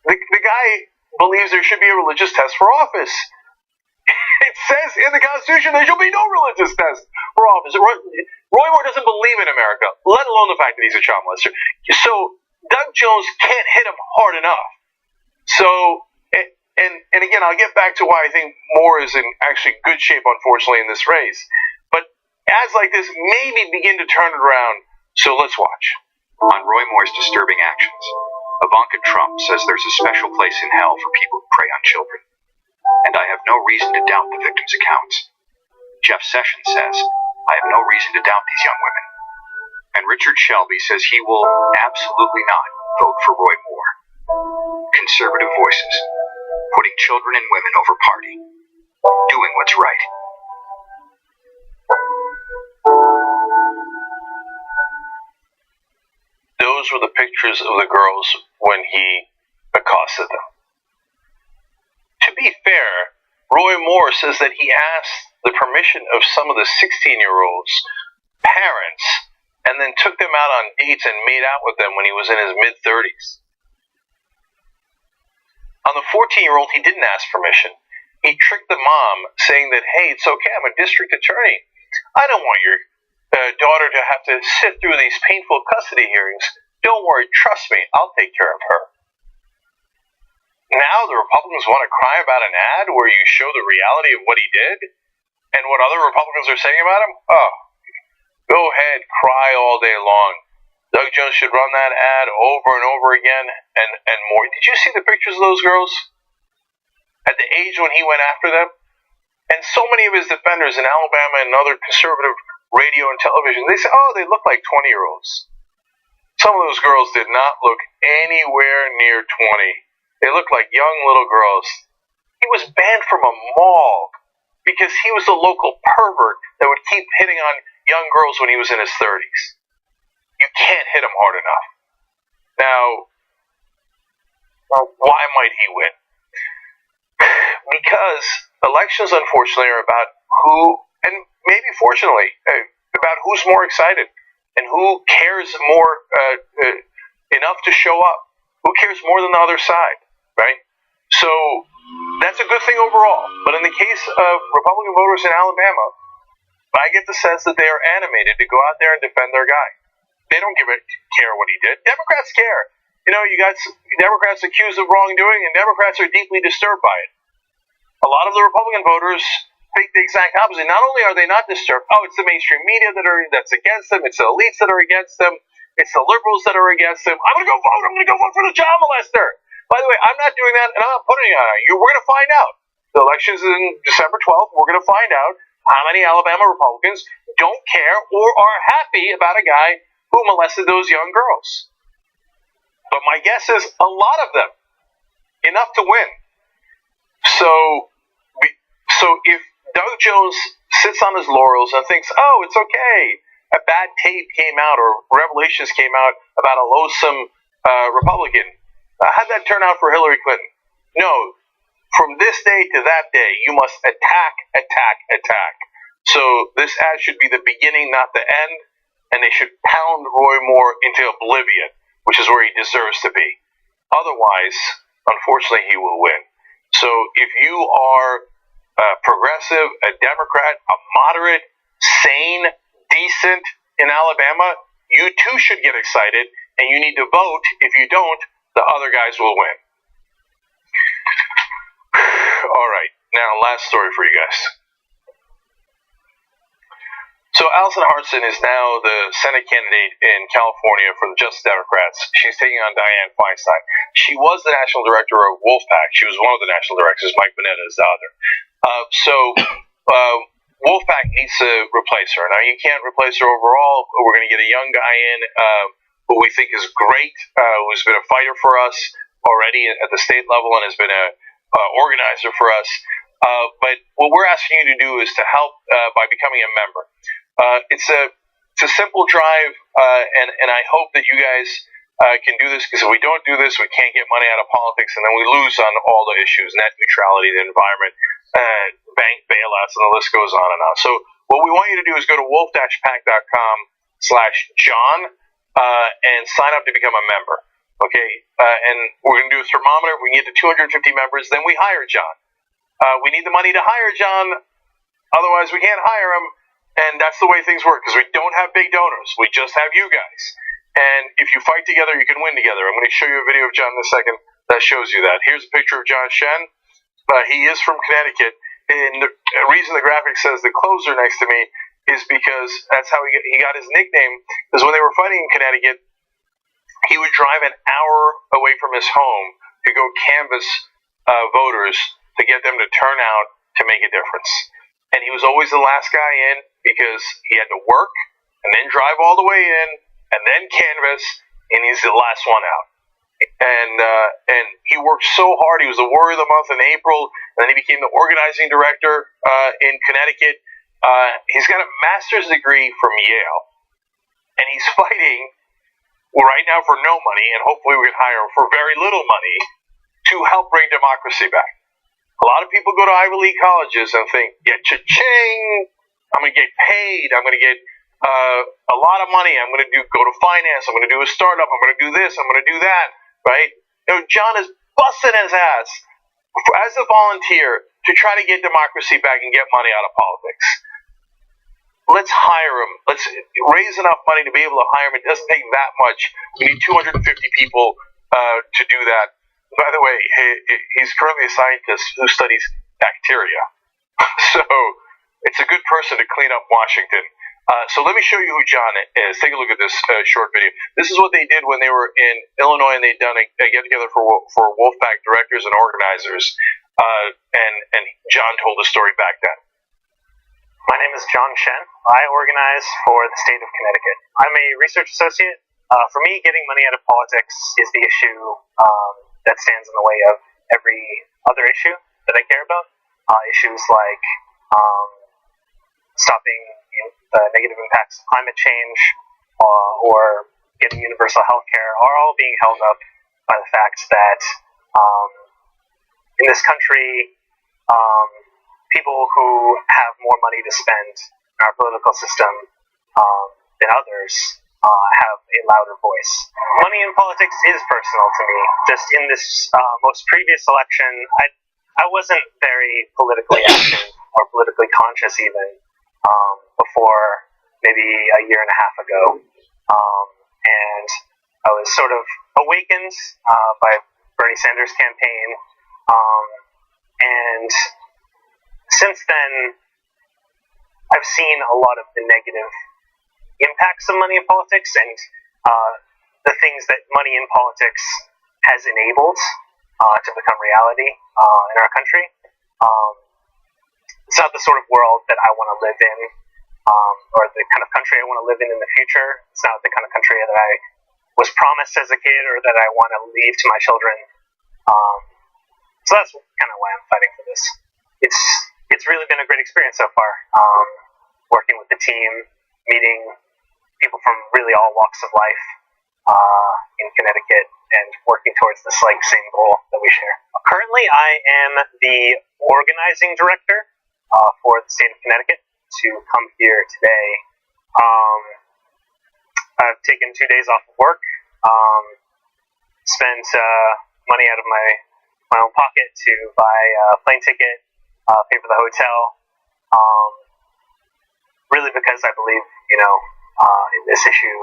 The guy believes there should be a religious test for office. It says in the Constitution there shall be no religious test for office. Roy Moore doesn't believe in America, let alone the fact that he's a child molester. So Doug Jones can't hit him hard enough. So, and again, I'll get back to why I think Moore is in actually good shape, unfortunately, in this race. But ads like this maybe begin to turn it around. So let's watch. On Roy Moore's disturbing actions, Ivanka Trump says there's a special place in hell for people who prey on children. And I have no reason to doubt the victims' accounts. Jeff Sessions says, I have no reason to doubt these young women. And Richard Shelby says he will absolutely not vote for Roy Moore. Conservative voices, putting children and women over party, doing what's right. Those were the pictures of the girls when he accosted them. To be fair, Roy Moore says that he asked the permission of some of the 16-year-olds' parents and then took them out on dates and made out with them when he was in his mid-30s. On the 14-year-old, he didn't ask permission. He tricked the mom, saying that, hey, it's okay, I'm a district attorney. I don't want your daughter to have to sit through these painful custody hearings. Don't worry, trust me, I'll take care of her. Now the Republicans want to cry about an ad where you show the reality of what he did and what other Republicans are saying about him? Oh, go ahead, cry all day long. Doug Jones should run that ad over and over again and more. Did you see the pictures of those girls at the age when he went after them? And so many of his defenders in Alabama and other conservative radio and television, they say, oh, they look like 20-year-olds. Some of those girls did not look anywhere near 20. They looked like young little girls. He was banned from a mall because he was a local pervert that would keep hitting on young girls when he was in his 30s. You can't hit him hard enough. Now, why might he win? Because elections, unfortunately, are about who, and maybe fortunately, about who's more excited and who cares more enough to show up. Who cares more than the other side, right? So that's a good thing overall. But in the case of Republican voters in Alabama, I get the sense that they are animated to go out there and defend their guy. They don't care what he did. Democrats care. You know, you got Democrats accused of wrongdoing, and Democrats are deeply disturbed by it. A lot of the Republican voters think the exact opposite. Not only are they not disturbed, it's the mainstream media that's against them. It's the elites that are against them. It's the liberals that are against them. I'm going to go vote. I'm going to go vote for the child molester. By the way, I'm not doing that, and I'm not putting it on you. We're going to find out. The election's in December 12th. We're going to find out how many Alabama Republicans don't care or are happy about a guy who molested those young girls. But my guess is a lot of them. Enough to win. So if Doug Jones sits on his laurels and thinks, oh, it's okay, a bad tape came out or revelations came out about a loathsome Republican, how'd that turn out for Hillary Clinton? No. From this day to that day, you must attack. So this ad should be the beginning, not the end, and they should pound Roy Moore into oblivion, which is where he deserves to be. Otherwise, unfortunately, he will win. So if you are a progressive, a Democrat, a moderate, sane, decent in Alabama, you too should get excited, and you need to vote. If you don't, the other guys will win. All right, now last story for you guys. So Allison Hartson is now the Senate candidate in California for the Justice Democrats. She's taking on Dianne Feinstein. She was the national director of Wolfpack. She was one of the national directors. Mike Bonetta is the other. Wolfpack needs to replace her. Now, you can't replace her overall. We're going to get a young guy in who we think is great, who's been a fighter for us already at the state level and has been a organizer for us. But what we're asking you to do is to help by becoming a member. It's a simple drive, and I hope that you guys can do this, because if we don't do this, we can't get money out of politics, and then we lose on all the issues: net neutrality, the environment, bank bailouts, and the list goes on and on. So what we want you to do is go to wolf-pack.com/John and sign up to become a member. Okay, and we're going to do a thermometer. If we get to 250 members, then we hire John. We need the money to hire John, otherwise we can't hire him. And that's the way things work, because we don't have big donors. We just have you guys. And if you fight together, you can win together. I'm going to show you a video of John in a second that shows you that. Here's a picture of John Shen. He is from Connecticut. And the reason the graphic says the closer next to me is because that's how he got his nickname. Because when they were fighting in Connecticut, he would drive an hour away from his home to go canvass voters to get them to turn out to make a difference. And he was always the last guy in, because he had to work and then drive all the way in and then canvass, and he's the last one out. And he worked so hard. He was the Warrior of the Month in April, and then he became the organizing director in Connecticut. He's got a master's degree from Yale, and he's fighting right now for no money, and hopefully we can hire him for very little money to help bring democracy back. A lot of people go to Ivy League colleges and think, get cha-ching, I'm going to get paid, I'm going to get a lot of money, I'm going to go to finance, I'm going to do a startup, I'm going to do this, I'm going to do that, right? You know, John is busting his ass as a volunteer to try to get democracy back and get money out of politics. Let's hire him. Let's raise enough money to be able to hire him. It doesn't take that much. We need 250 people to do that. By the way, he's currently a scientist who studies bacteria. So it's a good person to clean up Washington. So let me show you who John is. Take a look at this short video. This is what they did when they were in Illinois and they'd done a get-together for Wolfpack directors and organizers. And John told the story back then. My name is John Shen. I organize for the state of Connecticut. I'm a research associate. For me, getting money out of politics is the issue that stands in the way of every other issue that I care about. Issues like stopping the negative impacts of climate change or getting universal health care are all being held up by the fact that in this country, people who have more money to spend in our political system than others have a louder voice. Money in politics is personal to me. Just in this most previous election, I wasn't very politically active or politically conscious even before maybe a year and a half ago. And I was sort of awakened by Bernie Sanders' campaign. And since then, I've seen a lot of the negative impacts of money in politics and the things that money in politics has enabled to become reality in our country. It's not the sort of world that I want to live in, or the kind of country I want to live in the future. It's not the kind of country that I was promised as a kid or that I want to leave to my children. So that's kind of why I'm fighting for this. It's really been a great experience so far, working with the team, meeting people from really all walks of life in Connecticut, and working towards this same goal that we share. Currently, I am the organizing director for the state of Connecticut to come here today. I've taken 2 days off of work, spent money out of my own pocket to buy a plane ticket, pay for the hotel, really because I believe, in this issue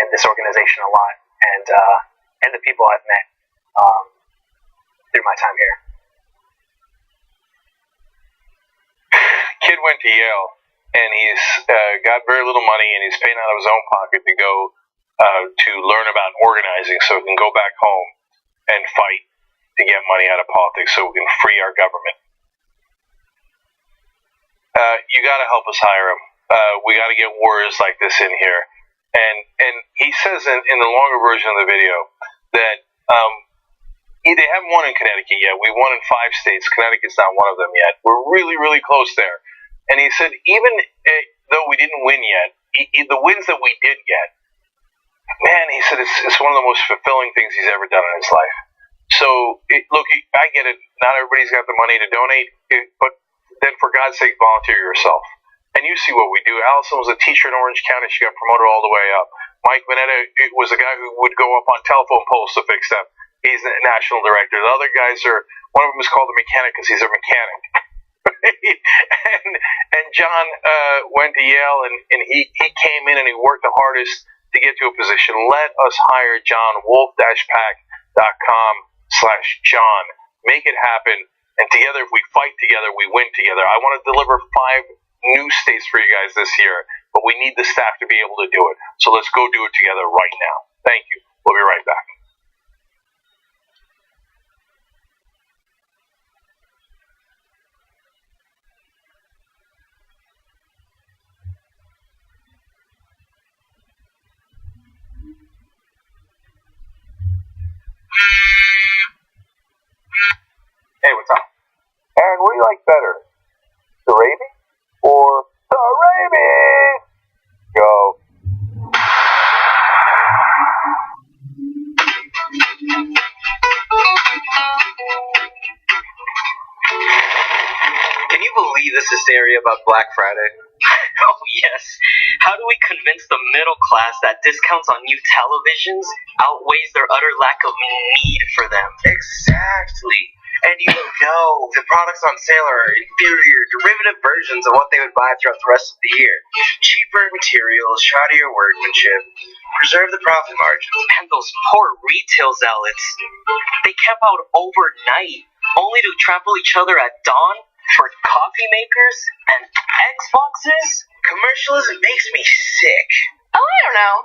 and this organization a lot, and the people I've met through my time here. Kid went to Yale, and he's got very little money, and he's paying out of his own pocket to go to learn about organizing so he can go back home and fight to get money out of politics so we can free our government. You got to help us hire him. We got to get warriors like this in here. And he says in the longer version of the video that they haven't won in Connecticut yet. We won in 5 states. Connecticut's not one of them yet. We're really, really close there. And he said even though we didn't win yet, the wins that we did get, man, he said it's one of the most fulfilling things he's ever done in his life. So, look, I get it. Not everybody's got the money to donate, but then for God's sake, volunteer yourself. And you see what we do. Allison was a teacher in Orange County. She got promoted all the way up. Mike Mineta was a guy who would go up on telephone poles to fix them. He's the national director. The other guys one of them is called a mechanic because he's a mechanic. and John went to Yale, and he came in and he worked the hardest to get to a position. Let us hire John, wolf-pack.com/John. Make it happen. And together, if we fight together, we win together. I want to deliver 5 new states for you guys this year, but we need the staff to be able to do it. So let's go do it together right now. Thank you. We'll be right back. Hey, what's up? Aaron, what do you like better? The rabies or the rabies? Go. Can you believe this hysteria about Black Friday? Oh, yes. How do we convince the middle class that discounts on new televisions outweighs their utter lack of need for them? Exactly. And the products on sale are inferior, derivative versions of what they would buy throughout the rest of the year. Cheaper materials, shoddier workmanship, preserve the profit margins. And those poor retail zealots, they camp out overnight, only to trample each other at dawn for coffee makers and Xboxes? commercialism makes me sick. Oh, I don't know.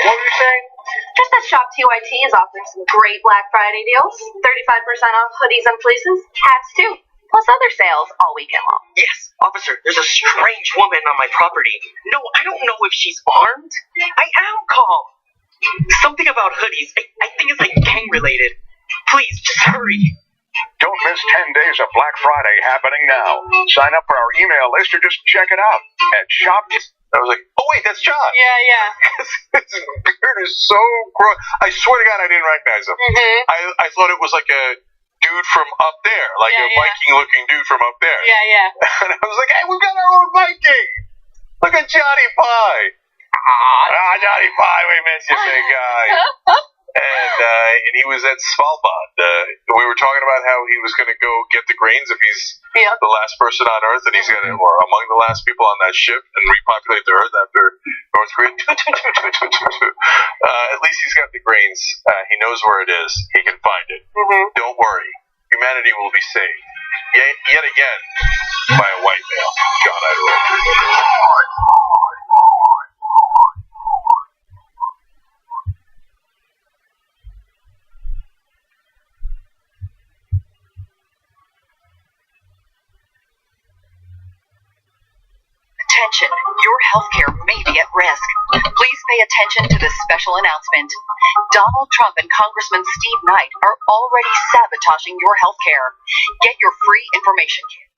What were you saying? Just that Shop TYT is offering some great Black Friday deals. 35% off hoodies and fleeces, hats too, plus other sales all weekend long. Yes, officer, there's a strange woman on my property. No, I don't know if she's armed. I am calm. Something about hoodies. I think it's like gang related. Please, just hurry. Don't miss 10 days of Black Friday happening now. Sign up for our email list or just check it out at Shop. I was like, oh wait, that's John. Yeah. His beard is so gross. I swear to God, I didn't recognize him. Mm-hmm. I thought it was like a dude from up there, like a Viking-looking dude from up there. Yeah. And I was like, hey, we've got our own Viking. Look at Johnny Pie. Johnny Pie, we miss you, big guy. And he was at Svalbard. We were talking about how he was going to go get the grains if he's the last person on Earth, and he's going to, or among the last people on that ship, and repopulate the Earth after North Korea. At least he's got the grains. He knows where it is. He can find it. Don't worry. Humanity will be saved. Yet again, by a white male. John Idaho. Attention, your healthcare may be at risk. Please pay attention to this special announcement. Donald Trump and Congressman Steve Knight are already sabotaging your healthcare. Get your free information kit.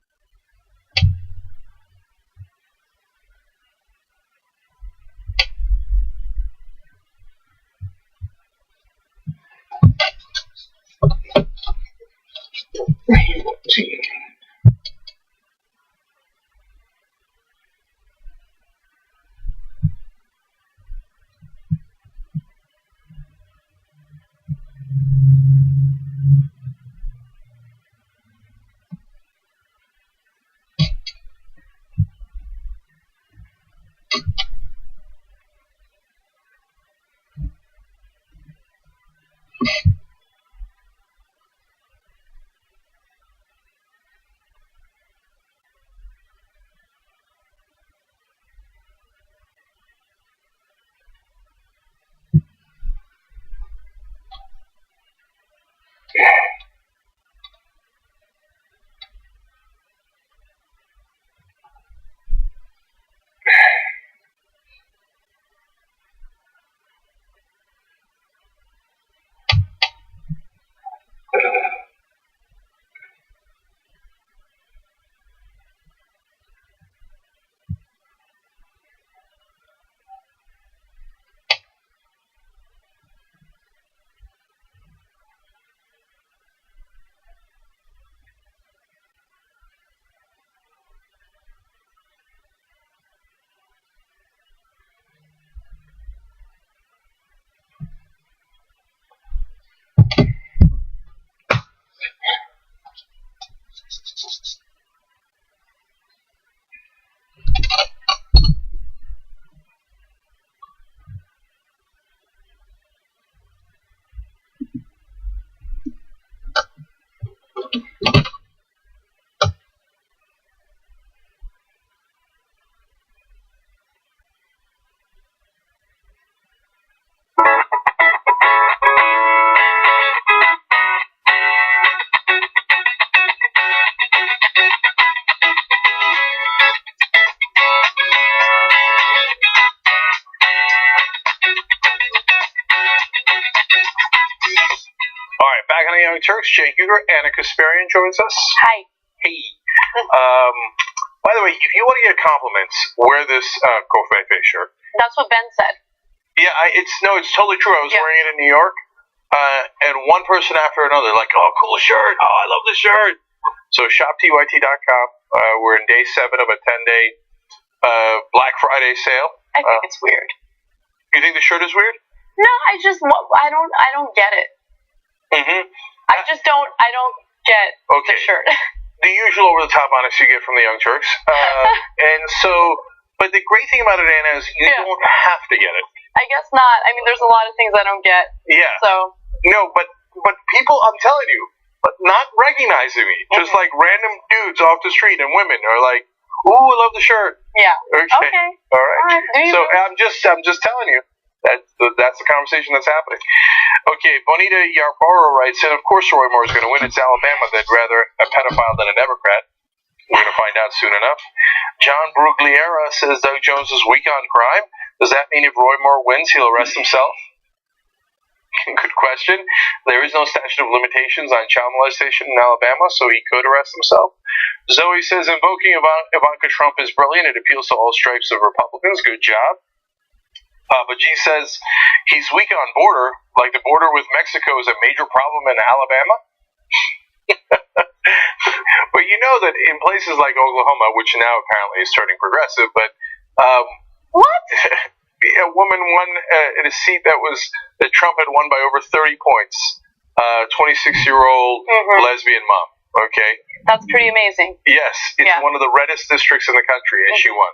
Back on the Young Turks, Jake Huger, Anna Kasparian joins us. Hi. Hey. By the way, if you want to get compliments, wear this Kofe shirt. That's what Ben said. Yeah, it's totally true. I was wearing it in New York, and one person after another, like, oh, cool shirt. Oh, I love this shirt. So shoptyt.com. We're in day 7 of a 10-day Black Friday sale. I think it's weird. You think the shirt is weird? No, I don't get it. I just don't get the shirt. The usual over-the-top honesty you get from the Young Turks. And so, but the great thing about it, Anna, is you don't have to get it. I guess not. I mean, there's a lot of things I don't get. Yeah. So. No, but people, I'm telling you, but not recognizing me. Just like random dudes off the street and women are like, "Ooh, I love the shirt." Yeah. Okay. All right. So I'm just telling you that's the conversation that's happening. Okay, Bonita Yarborough writes, and of course Roy Moore is going to win. It's Alabama. They'd rather a pedophile than a Democrat. We're going to find out soon enough. John Brugliera says Doug Jones is weak on crime. Does that mean if Roy Moore wins, he'll arrest himself? Good question. There is no statute of limitations on child molestation in Alabama, so he could arrest himself. Zoe says invoking Ivanka Trump is brilliant. It appeals to all stripes of Republicans. Good job. But G says he's weak on border, like the border with Mexico is a major problem in Alabama. But you know that in places like Oklahoma, which now apparently is turning progressive, but what? A woman won in a seat that Trump had won by over 30 points. 26-year-old lesbian mom. Okay. That's pretty amazing. Yes, it's one of the reddest districts in the country, and she won.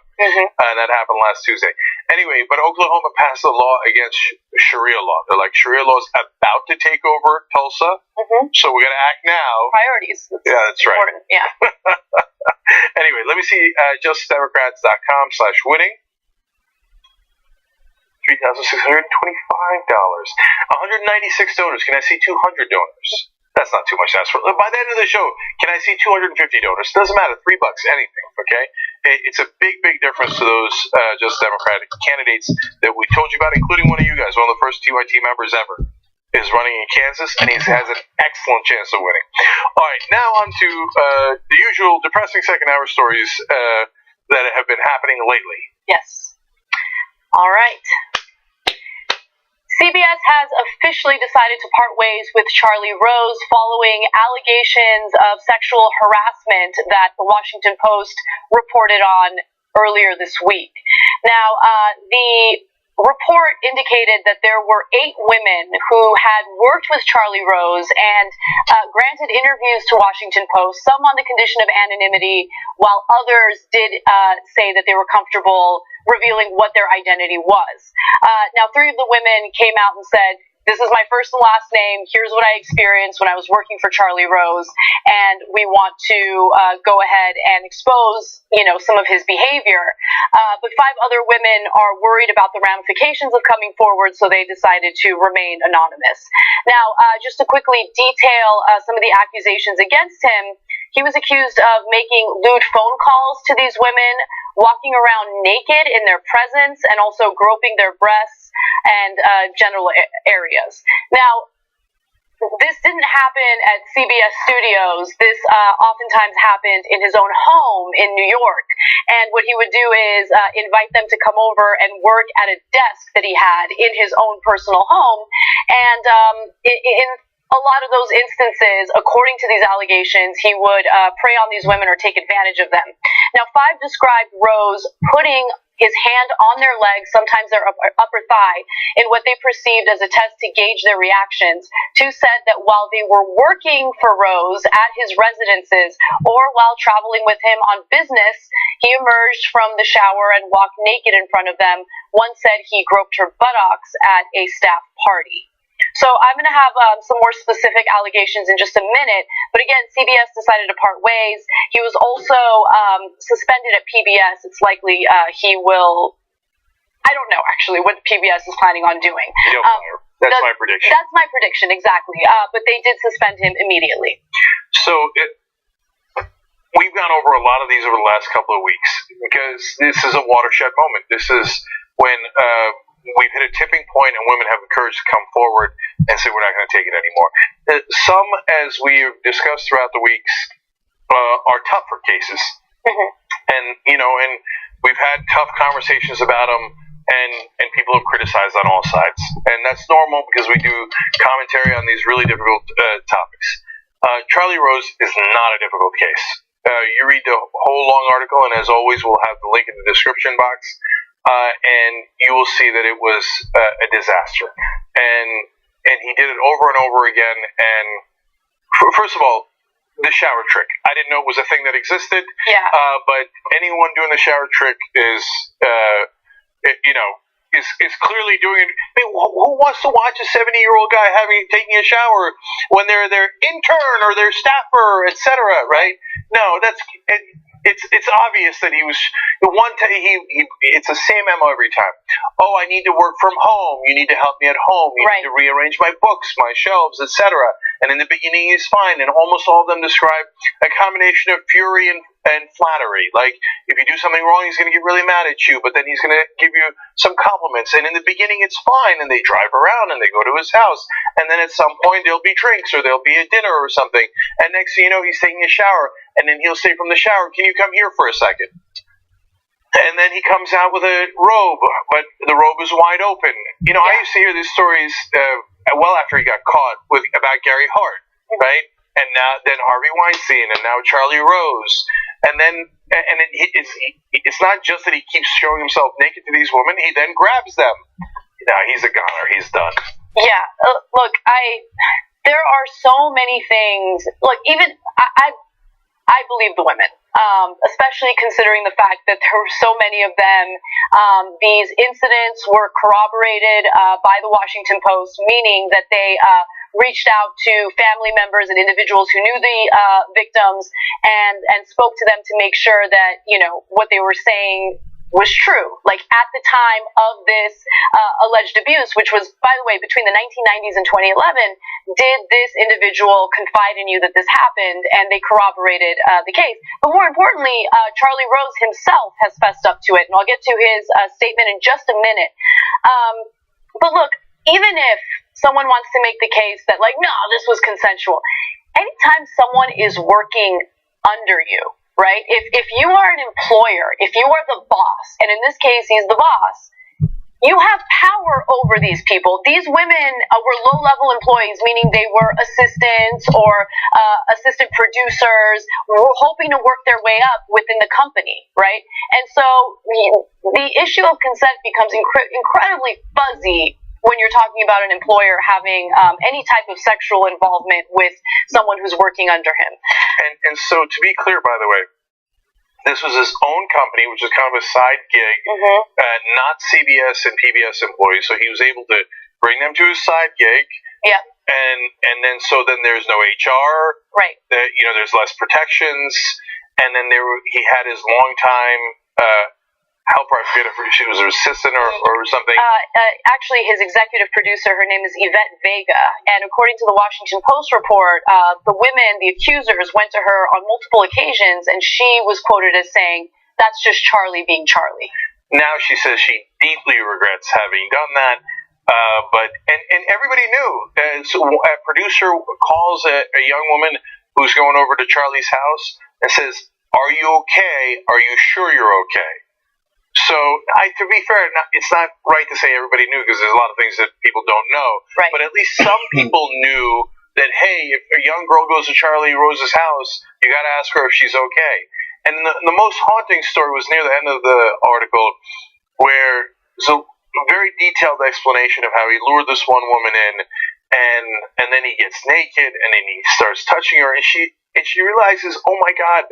That happened last Tuesday. Anyway, but Oklahoma passed a law against Sharia law. They're like, Sharia law is about to take over Tulsa, so we got to act now. Priorities. Yeah, that's important. right. Yeah. Anyway, let me see JusticeDemocrats.com/winning. $3,625. 196 donors. Can I see 200 donors? That's not too much to ask for. By the end of the show, can I see 250 donors? Doesn't matter. $3, anything. Okay. It's a big, big difference to those Just Democratic candidates that we told you about, including one of you guys, one of the first TYT members ever, is running in Kansas, and he has an excellent chance of winning. All right, now on to the usual depressing second-hour stories that have been happening lately. Yes. All right. CBS has officially decided to part ways with Charlie Rose following allegations of sexual harassment that the Washington Post reported on earlier this week. Now, the report indicated that there were 8 women who had worked with Charlie Rose and granted interviews to Washington Post, some on the condition of anonymity, while others did say that they were comfortable revealing what their identity was. Now, 3 of the women came out and said, "This is my first and last name. Here's what I experienced when I was working for Charlie Rose, and we want to go ahead and expose, some of his behavior." But 5 other women are worried about the ramifications of coming forward, so they decided to remain anonymous. Now, just to quickly detail some of the accusations against him, he was accused of making lewd phone calls to these women, walking around naked in their presence, and also groping their breasts and genital areas. Now, this didn't happen at CBS Studios. This oftentimes happened in his own home in New York. And what he would do is invite them to come over and work at a desk that he had in his own personal home. And in a lot of those instances, according to these allegations, he would prey on these women or take advantage of them. Now, 5 described Rose putting his hand on their legs, sometimes their upper thigh, in what they perceived as a test to gauge their reactions. 2 said that while they were working for Rose at his residences or while traveling with him on business, he emerged from the shower and walked naked in front of them. 1 said he groped her buttocks at a staff party. So I'm going to have some more specific allegations in just a minute. But again, CBS decided to part ways. He was also suspended at PBS. It's likely he will. I don't know, actually, what PBS is planning on doing. That's my prediction. That's my prediction, exactly. But they did suspend him immediately. So we've gone over a lot of these over the last couple of weeks because this is a watershed moment. This is when we've hit a tipping point and women have the courage to come forward and say we're not going to take it anymore. Some, as we've discussed throughout the weeks, are tougher cases. And we've had tough conversations about them, and people have criticized on all sides. And that's normal because we do commentary on these really difficult topics. Charlie Rose is not a difficult case. You read the whole long article, and as always, we'll have the link in the description box. And you will see that it was a disaster. And he did it over and over again. And first of all, the shower trick. I didn't know it was a thing that existed. Yeah. But anyone doing the shower trick is, is clearly doing it. I mean, who wants to watch a 70-year-old guy taking a shower when they're their intern or their staffer, etc. Right? No, it's obvious that he was the one. It's the same MO every time. Oh, I need to work from home. You need to help me at home. You need to rearrange my books, my shelves, etc. And in the beginning, he's fine. And almost all of them describe a combination of fury and flattery. Like, if you do something wrong, he's going to get really mad at you, but then he's going to give you some compliments. And in the beginning, it's fine. And they drive around and they go to his house. And then at some point, there'll be drinks or there'll be a dinner or something. And next thing you know, he's taking a shower. And then he'll say from the shower, "Can you come here for a second?" And then he comes out with a robe, but the robe is wide open. You know, I used to hear these stories well after he got caught about Gary Hart, right? And now then Harvey Weinstein, and now Charlie Rose, and it's not just that he keeps showing himself naked to these women; he then grabs them. Now he's a goner; he's done. Yeah, look, there are so many things. Look, even I believe the women. Especially considering the fact that there were so many of them. These incidents were corroborated by the Washington Post, meaning that they reached out to family members and individuals who knew the victims and spoke to them to make sure that, you know, what they were saying was true. Like, at the time of this alleged abuse, which was, by the way, between the 1990s and 2011, did this individual confide in you that this happened? And they corroborated the case. But more importantly, Charlie Rose himself has fessed up to it, and I'll get to his statement in just a minute. But look, even if someone wants to make the case that, like, no, this was consensual, anytime someone is working under you, right? If you are an employer, if you are the boss, and in this case, he's the boss, you have power over these people. These women were low-level employees, meaning they were assistants or assistant producers, were hoping to work their way up within the company, right? And so the issue of consent becomes incredibly fuzzy when you're talking about an employer having any type of sexual involvement with someone who's working under him. And so, to be clear, by the way, this was his own company, which is kind of a side gig, not CBS and PBS employees. So he was able to bring them to his side gig. Yeah. And then there's no HR. Right. You know, there's less protections. And then he had his longtime helper. I forget if she was her assistant or something. Actually, his executive producer, her name is Yvette Vega. And according to the Washington Post report, the women, the accusers, went to her on multiple occasions, and she was quoted as saying, "That's just Charlie being Charlie." Now she says she deeply regrets having done that. But everybody knew. So a producer calls a young woman who's going over to Charlie's house and says, "Are you okay? Are you sure you're okay?" So, to be fair, it's not right to say everybody knew, because there's a lot of things that people don't know. Right. But at least some people knew that, hey, if a young girl goes to Charlie Rose's house, you got to ask her if she's okay. And the most haunting story was near the end of the article, where there's a very detailed explanation of how he lured this one woman in, and then he gets naked, and then he starts touching her, and she realizes, oh my God,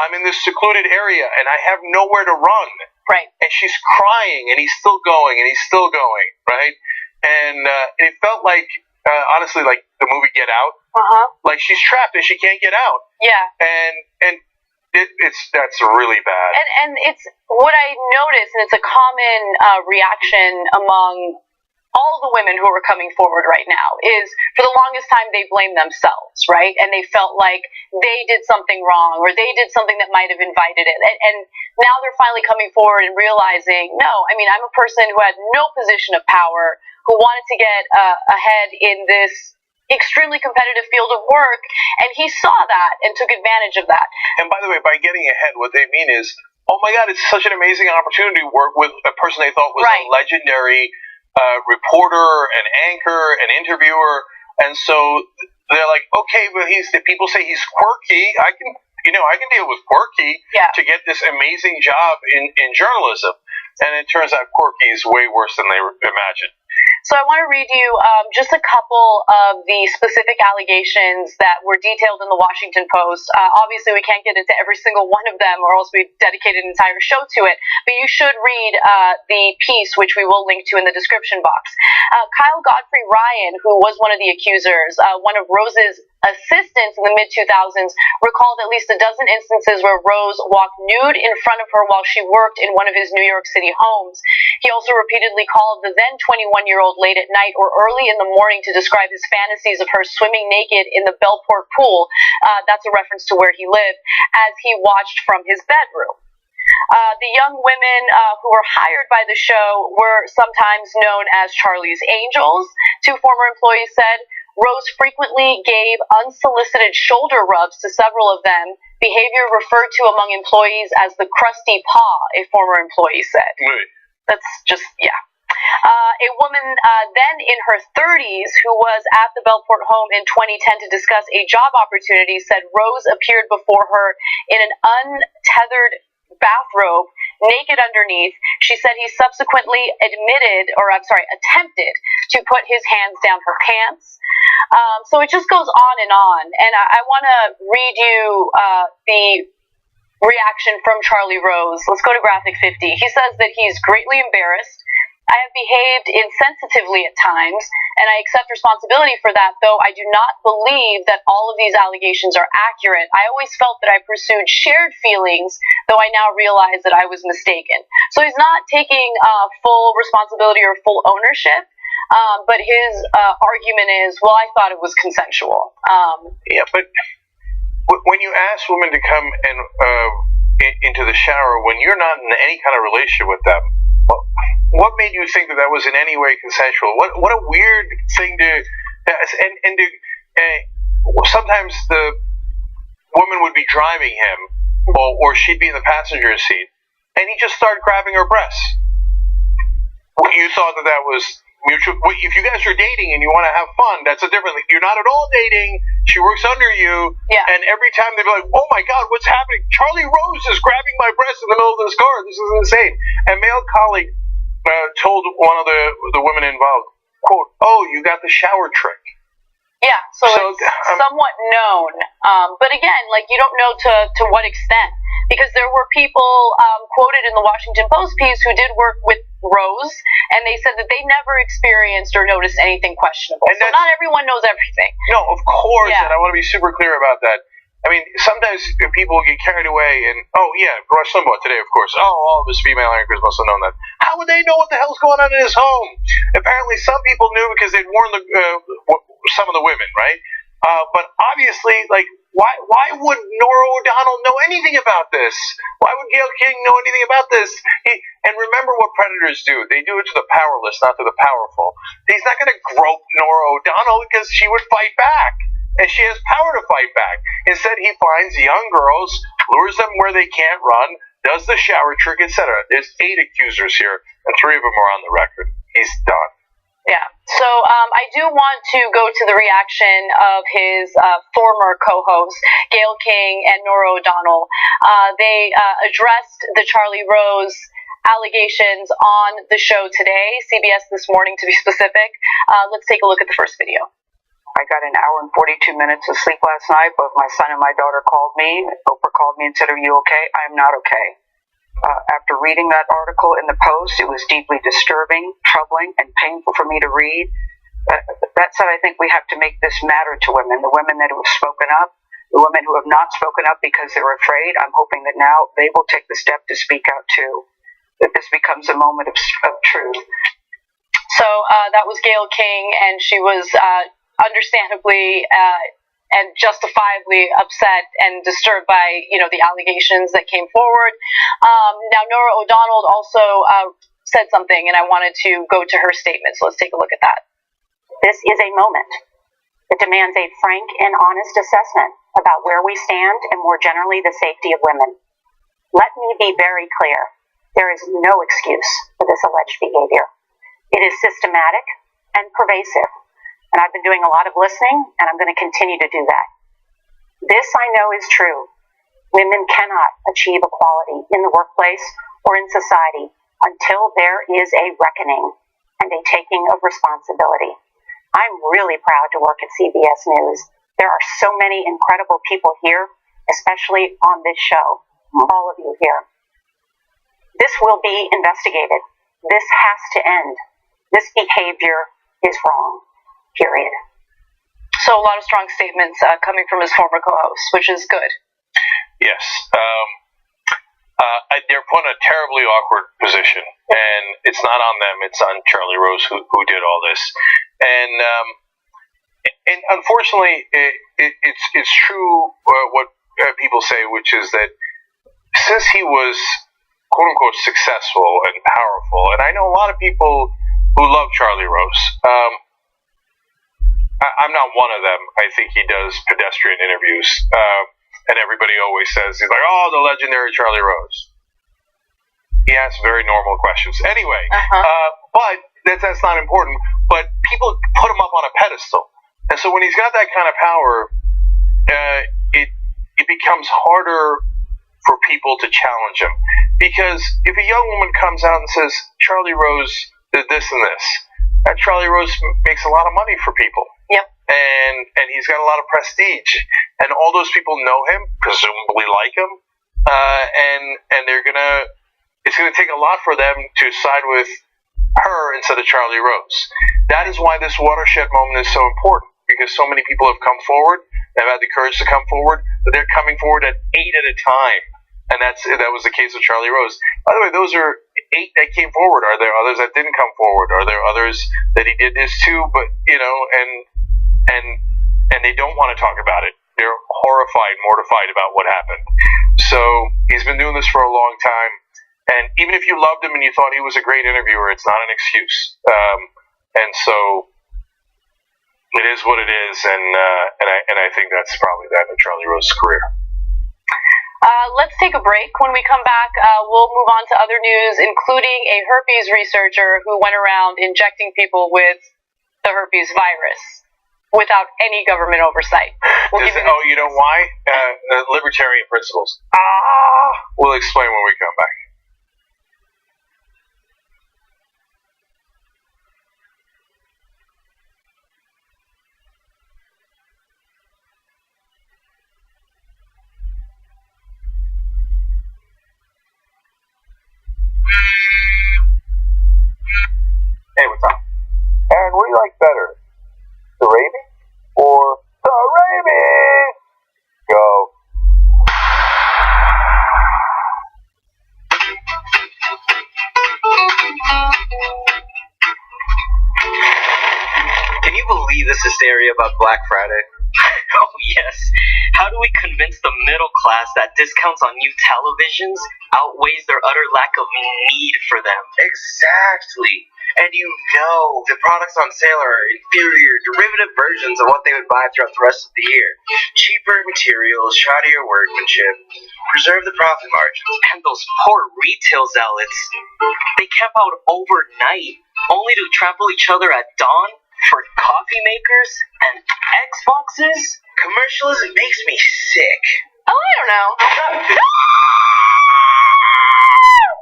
I'm in this secluded area, and I have nowhere to run. Right. And she's crying, and he's still going, right? And it felt like, honestly, like the movie Get Out. Like she's trapped and she can't get out. Yeah. And that's really bad. And it's what I noticed, and it's a common reaction among all the women who are coming forward right now, is for the longest time they blame themselves, right? And they felt like they did something wrong, or they did something that might have invited it. And now they're finally coming forward and realizing, no, I mean, I'm a person who had no position of power, who wanted to get ahead in this extremely competitive field of work, and he saw that and took advantage of that. And by the way, by getting ahead, what they mean is, oh my God, it's such an amazing opportunity to work with a person they thought was a legendary reporter, an anchor, an interviewer, and so they're like, okay, but people say he's quirky. I can deal with quirky to get this amazing job in journalism. And it turns out quirky is way worse than they imagined. So I want to read you just a couple of the specific allegations that were detailed in the Washington Post. Obviously, we can't get into every single one of them, or else we'd dedicate an entire show to it. But you should read the piece, which we will link to in the description box. Kyle Godfrey Ryan, who was one of the accusers, one of Rose's assistants in the mid-2000s, recalled at least a dozen instances where Rose walked nude in front of her while she worked in one of his New York City homes. He also repeatedly called the then 21-year-old late at night or early in the morning to describe his fantasies of her swimming naked in the Bellport pool, that's a reference to where he lived, as he watched from his bedroom. The young women who were hired by the show were sometimes known as Charlie's Angels, two former employees said. Rose frequently gave unsolicited shoulder rubs to several of them, behavior referred to among employees as the crusty paw, a former employee said. Right. That's just, yeah. A woman then in her 30s who was at the Bellport home in 2010 to discuss a job opportunity said Rose appeared before her in an untethered bathrobe, naked underneath. She said he subsequently attempted to put his hands down her pants. So it just goes on. And I want to read you the reaction from Charlie Rose. Let's go to graphic 50. He says that he's greatly embarrassed. I have behaved insensitively at times, and I accept responsibility for that, though I do not believe that all of these allegations are accurate. I always felt that I pursued shared feelings, though I now realize that I was mistaken. So he's not taking full responsibility or full ownership, but his argument is, well, I thought it was consensual. Yeah, but when you ask women to come and into the shower when you're not in any kind of relationship with them, what made you think that that was in any way consensual? What a weird thing to, sometimes the woman would be driving him, or she'd be in the passenger seat, and he just started grabbing her breasts. You thought that was mutual. If you guys are dating and you want to have fun, that's a different thing. You're not at all dating. She works under you, and every time they'd be like, "Oh my God, what's happening? Charlie Rose is grabbing my breasts in the middle of this car. This is insane." A male colleague told one of the women involved, quote, "Oh, you got the shower trick." Yeah, so it's somewhat known. But again, like, you don't know to what extent. Because there were people quoted in the Washington Post piece who did work with Rose, and they said that they never experienced or noticed anything questionable. And so not everyone knows everything. No, of course, and I want to be super clear about that. I mean, sometimes people get carried away, and, oh, yeah, Rush Limbaugh today, of course. Oh, all of his female anchors must have known that. How would they know what the hell's going on in his home? Apparently, some people knew because they'd warned some of the women, right? But obviously, like, why would Nora O'Donnell know anything about this? Why would Gayle King know anything about this? And remember what predators do. They do it to the powerless, not to the powerful. He's not going to grope Nora O'Donnell because she would fight back. And she has power to fight back. Instead, he finds young girls, lures them where they can't run, does the shower trick, etc. There's 8 accusers here, and 3 of them are on the record. He's done. Yeah. So I do want to go to the reaction of his former co-hosts, Gayle King and Nora O'Donnell. They addressed the Charlie Rose allegations on the show today, CBS This Morning to be specific. Let's take a look at the first video. I got an hour and 42 minutes of sleep last night. Both my son and my daughter called me. Oprah called me and said, "Are you okay?" I am not okay. After reading that article in the Post, it was deeply disturbing, troubling, and painful for me to read. That said, I think we have to make this matter to women, the women that have spoken up, the women who have not spoken up because they're afraid. I'm hoping that now they will take the step to speak out too, that this becomes a moment of truth. So that was Gayle King, and she was understandably and justifiably upset and disturbed by, the allegations that came forward. Now, Nora O'Donnell also said something, and I wanted to go to her statement. So let's take a look at that. This is a moment that demands a frank and honest assessment about where we stand and, more generally, the safety of women. Let me be very clear. There is no excuse for this alleged behavior. It is systematic and pervasive. And I've been doing a lot of listening, and I'm going to continue to do that. This I know is true. Women cannot achieve equality in the workplace or in society until there is a reckoning. and a taking of responsibility. I'm really proud to work at CBS News. There are so many incredible people here, especially on this show. All of you here. This will be investigated. This has to end. This behavior is wrong. Period. So a lot of strong statements coming from his former co-host, which is good. Yes. They're put in a terribly awkward position, and it's not on them. It's on Charlie Rose who did all this. And unfortunately, it's true what people say, which is that since he was quote unquote successful and powerful, and I know a lot of people who love Charlie Rose. I'm not one of them. I think he does pedestrian interviews, and everybody always says he's like, "Oh, the legendary Charlie Rose." He asks very normal questions. Anyway, but that's not important. But people put him up on a pedestal, and so when he's got that kind of power, it becomes harder for people to challenge him. Because if a young woman comes out and says, Charlie Rose did this and this, and Charlie Rose makes a lot of money for people. Yep. And he's got a lot of prestige. And all those people know him, presumably like him, and it's gonna take a lot for them to side with her instead of Charlie Rose. That is why this watershed moment is so important, because so many people have come forward, they've had the courage to come forward, but they're coming forward at 8 at a time. And that was the case with Charlie Rose. By the way, those are 8 that came forward. Are there others that didn't come forward? Are there others that he did this to? But and they don't want to talk about it. They're horrified, mortified about what happened. So he's been doing this for a long time. And even if you loved him and you thought he was a great interviewer, it's not an excuse. And so it is what it is. And I think that's probably that in Charlie Rose's career. Let's take a break. When we come back, we'll move on to other news, including a herpes researcher who went around injecting people with the herpes virus without any government oversight. You know why? Libertarian principles. We'll explain when we come back. Hey, what's up? Aaron, what do you like better? The rabies or the rabies? Go. Can you believe this hysteria about Black Friday? Oh, yes. How do we convince the middle class that discounts on new televisions outweighs their utter lack of need for them? Exactly. And the products on sale are inferior, derivative versions of what they would buy throughout the rest of the year. Cheaper materials, shoddier workmanship, preserve the profit margins. And those poor retail zealots, they camp out overnight, only to trample each other at dawn for coffee makers and Xboxes? Commercialism makes me sick. Oh, I don't know.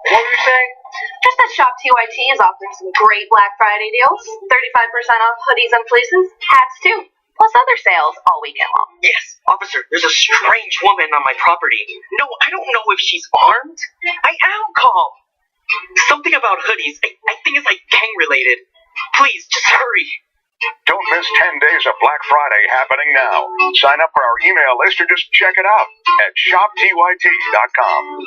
What were you saying? Just that Shop TYT is offering some great Black Friday deals. 35% off hoodies and fleeces, hats too, plus other sales all weekend long. Yes, officer, there's a strange woman on my property. No, I don't know if she's armed. I am calm. Something about hoodies, I think it's like gang related. Please, just hurry. Don't miss 10 days of Black Friday happening now. Sign up for our email list or just check it out at shoptyt.com.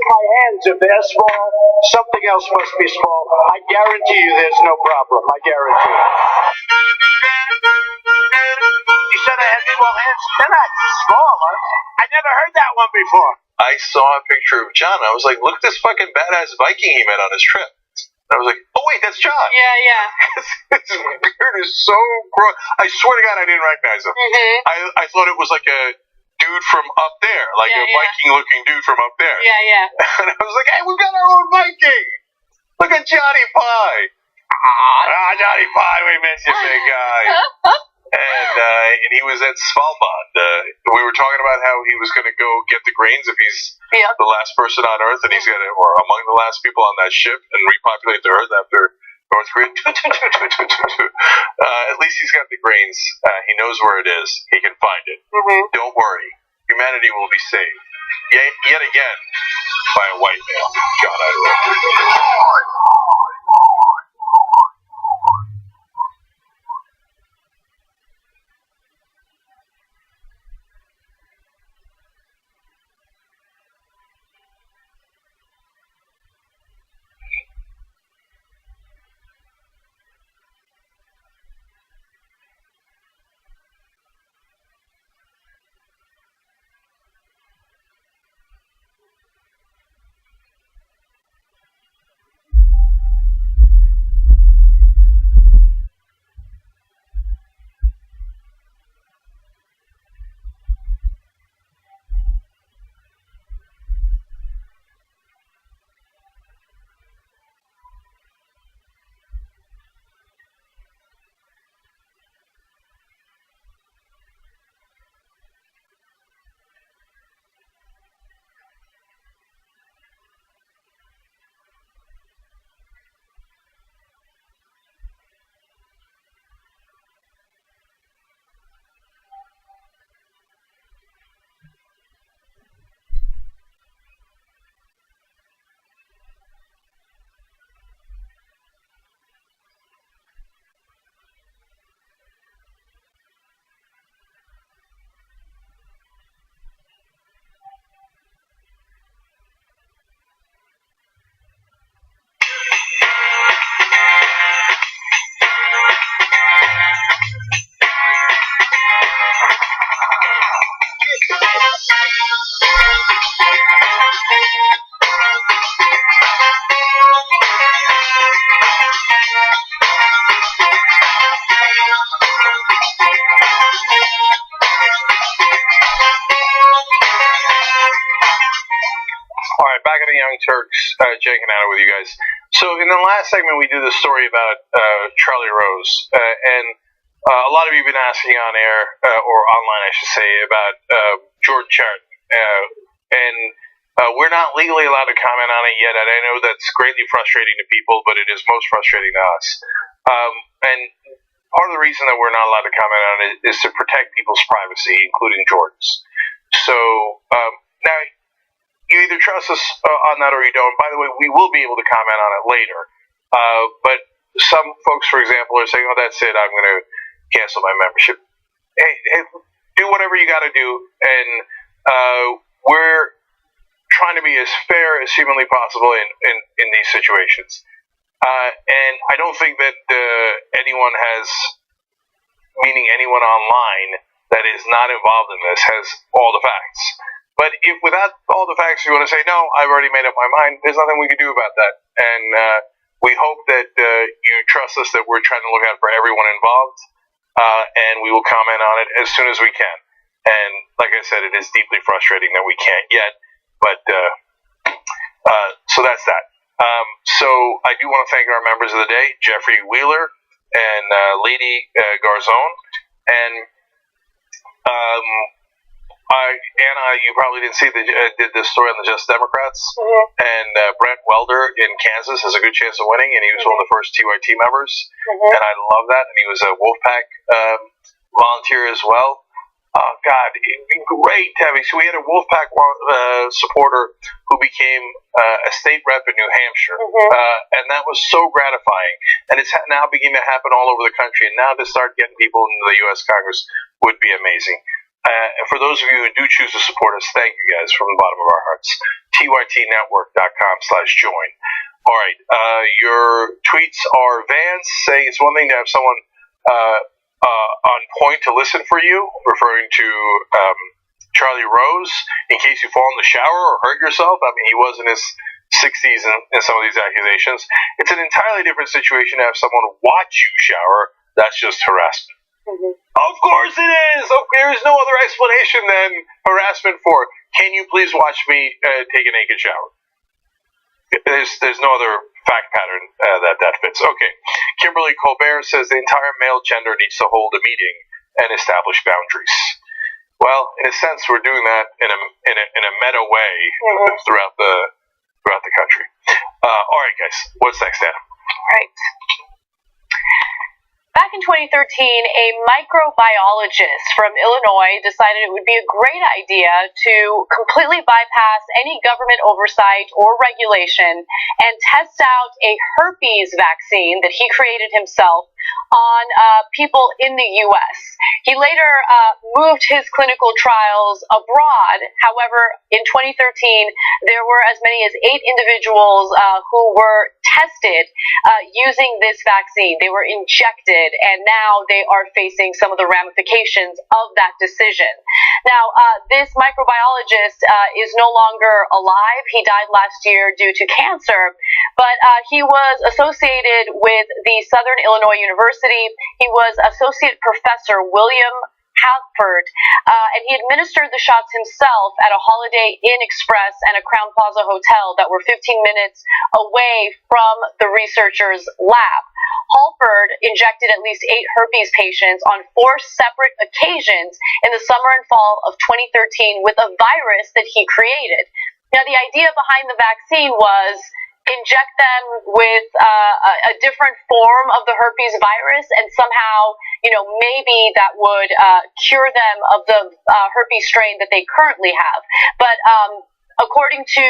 My hands, if they're small, something else must be small. I guarantee you there's no problem. I guarantee you. You said I had small hands? They're not small, huh? I never heard that one before. I saw a picture of John. I was like, look at this fucking badass Viking he met on his trip. I was like, oh wait, that's John. Yeah. His beard is so gross. I swear to God, I didn't recognize him. Mm-hmm. I thought it was like a dude dude from up there, like a Viking-looking dude from up there. Yeah, yeah. And I was like, hey, we've got our own Viking. Look at Johnny Pie. Johnny Pie, we miss you, big guy. And he was at Svalbard. We were talking about how he was going to go get the grains if he's the last person on Earth, and he's going to, or among the last people on that ship, and repopulate the Earth after North Korea. At least he's got the grains. He knows where it is. He can find it. Don't worry. Humanity will be saved. Yet again, by a white male. God, I love it. All right, back at the Young Turks, Jake and Anna with you guys. So in the last segment, we did the story about Charlie Rose, and a lot of you have been asking on air, or online, I should say, about Jordan Chariton. And we're not legally allowed to comment on it yet, and I know that's greatly frustrating to people, but it is most frustrating to us. And part of the reason that we're not allowed to comment on it is to protect people's privacy, including Jordan's. So now, you either trust us on that or you don't. By the way, we will be able to comment on it later. But some folks, for example, are saying, oh, that's it, I'm going to cancel my membership. Hey, do whatever you got to do. And we're trying to be as fair as humanly possible in these situations. And I don't think that anyone has, meaning anyone online that is not involved in this, has all the facts. But if without all the facts you want to say, no, I've already made up my mind, there's nothing we can do about that. And we hope that you trust us that we're trying to look out for everyone involved, and we will comment on it as soon as we can. And like I said, it is deeply frustrating that we can't yet, but so that's that. So I do want to thank our members of the day, Jeffrey Wheeler and Lady Garzone. And Anna, you probably didn't see did this story on the Just Democrats, and Brent Welder in Kansas has a good chance of winning, and he was one of the first TYT members, and I love that, and he was a Wolfpack volunteer as well. Oh, God, it'd be great to have him. So we had a Wolfpack supporter who became a state rep in New Hampshire, and that was so gratifying, and it's now beginning to happen all over the country, and now to start getting people into the U.S. Congress would be amazing. And for those of you who do choose to support us, thank you guys from the bottom of our hearts. tytnetwork.com/join. All right, your tweets are Vance saying it's one thing to have someone on point to listen for you, referring to Charlie Rose, in case you fall in the shower or hurt yourself. I mean, he was in his 60s in some of these accusations. It's an entirely different situation to have someone watch you shower. That's just harassment. Of course it is. Oh, there is no other explanation than harassment for, can you please watch me take a naked shower? There's no other fact pattern that fits. Okay. Kimberly Colbert says the entire male gender needs to hold a meeting and establish boundaries. Well, in a sense, we're doing that in a meta way throughout the country. All right, guys, what's next, Anna? Right. Back in 2013, a microbiologist from Illinois decided it would be a great idea to completely bypass any government oversight or regulation and test out a herpes vaccine that he created himself on people in the U.S. He later moved his clinical trials abroad. However, in 2013, there were as many as 8 individuals who were tested using this vaccine. They were injected, and now they are facing some of the ramifications of that decision. Now, this microbiologist is no longer alive. He died last year due to cancer, but he was associated with the Southern Illinois University. He was Associate Professor William Halford, and he administered the shots himself at a Holiday Inn Express and a Crown Plaza hotel that were 15 minutes away from the researcher's lab. Halford injected at least 8 herpes patients on 4 separate occasions in the summer and fall of 2013 with a virus that he created. Now, the idea behind the vaccine was inject them with a different form of the herpes virus, and somehow, maybe that would cure them of the herpes strain that they currently have. But according to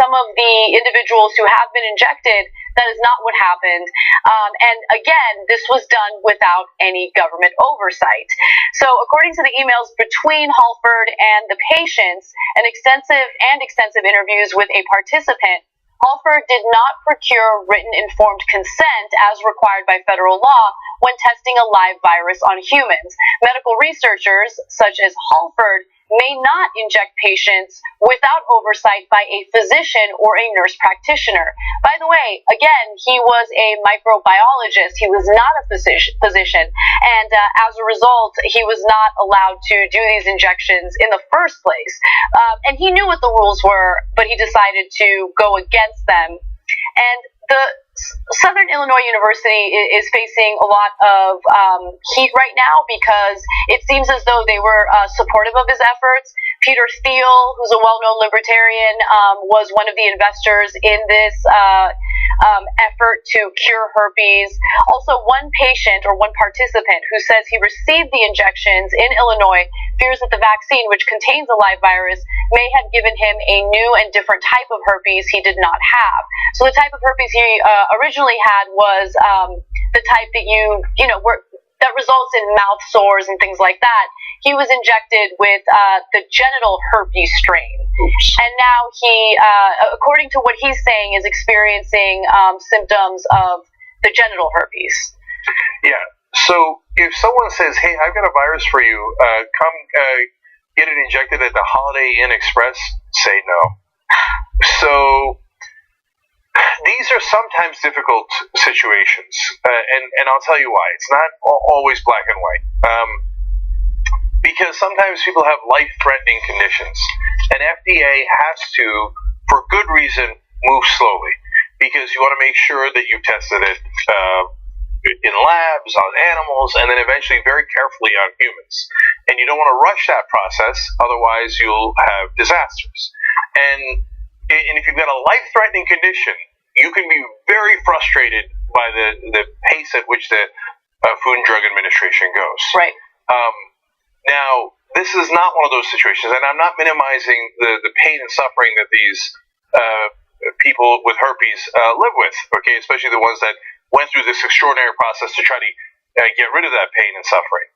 some of the individuals who have been injected, that is not what happened. And again, this was done without any government oversight. So according to the emails between Halford and the patients, and extensive interviews with a participant, Halford did not procure written informed consent as required by federal law when testing a live virus on humans. Medical researchers, such as Halford, may not inject patients without oversight by a physician or a nurse practitioner. By the way, again, he was a microbiologist. He was not a physician. And as a result, he was not allowed to do these injections in the first place. And he knew what the rules were, but he decided to go against them. And the Southern Illinois University is facing a lot of heat right now because it seems as though they were supportive of his efforts. Peter Thiel, who's a well-known libertarian, was one of the investors in this effort to cure herpes. Also, one patient or one participant who says he received the injections in Illinois fears that the vaccine, which contains a live virus, may have given him a new and different type of herpes he did not have. So the type of herpes he originally had was the type that that results in mouth sores and things like that. He was injected with the genital herpes strain. Oops. And now he, according to what he's saying, is experiencing symptoms of the genital herpes. Yeah. So if someone says, hey, I've got a virus for you, come get it injected at the Holiday Inn Express, say no. So these are sometimes difficult situations, and I'll tell you why. It's not always black and white. Because sometimes people have life-threatening conditions, and FDA has to, for good reason, move slowly, because you want to make sure that you've tested it in labs, on animals, and then eventually very carefully on humans. And you don't want to rush that process, otherwise you'll have disasters. And if you've got a life-threatening condition, you can be very frustrated by the pace at which the Food and Drug Administration goes. Right. Now, this is not one of those situations, and I'm not minimizing the pain and suffering that these people with herpes live with, okay, especially the ones that went through this extraordinary process to try to get rid of that pain and suffering.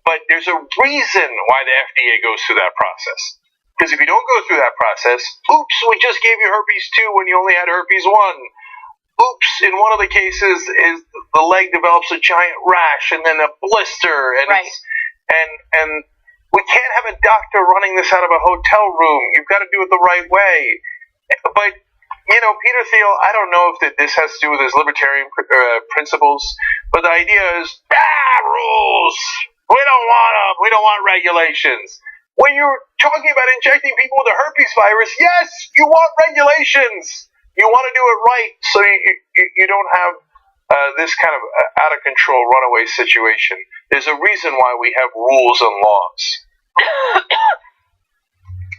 But there's a reason why the FDA goes through that process. Because if you don't go through that process, oops, we just gave you herpes 2 when you only had herpes 1. Oops, in one of the cases, is the leg develops a giant rash and then a blister, and right. and we can't have a doctor running this out of a hotel room. You've got to do it the right way. But Peter Thiel, I don't know if this has to do with his libertarian principles, but the idea is rules. We don't want regulations. When you're talking about injecting people with the herpes virus, yes, you want regulations. You want to do it right so you don't have this kind of out of control runaway situation. There's a reason why we have rules and laws.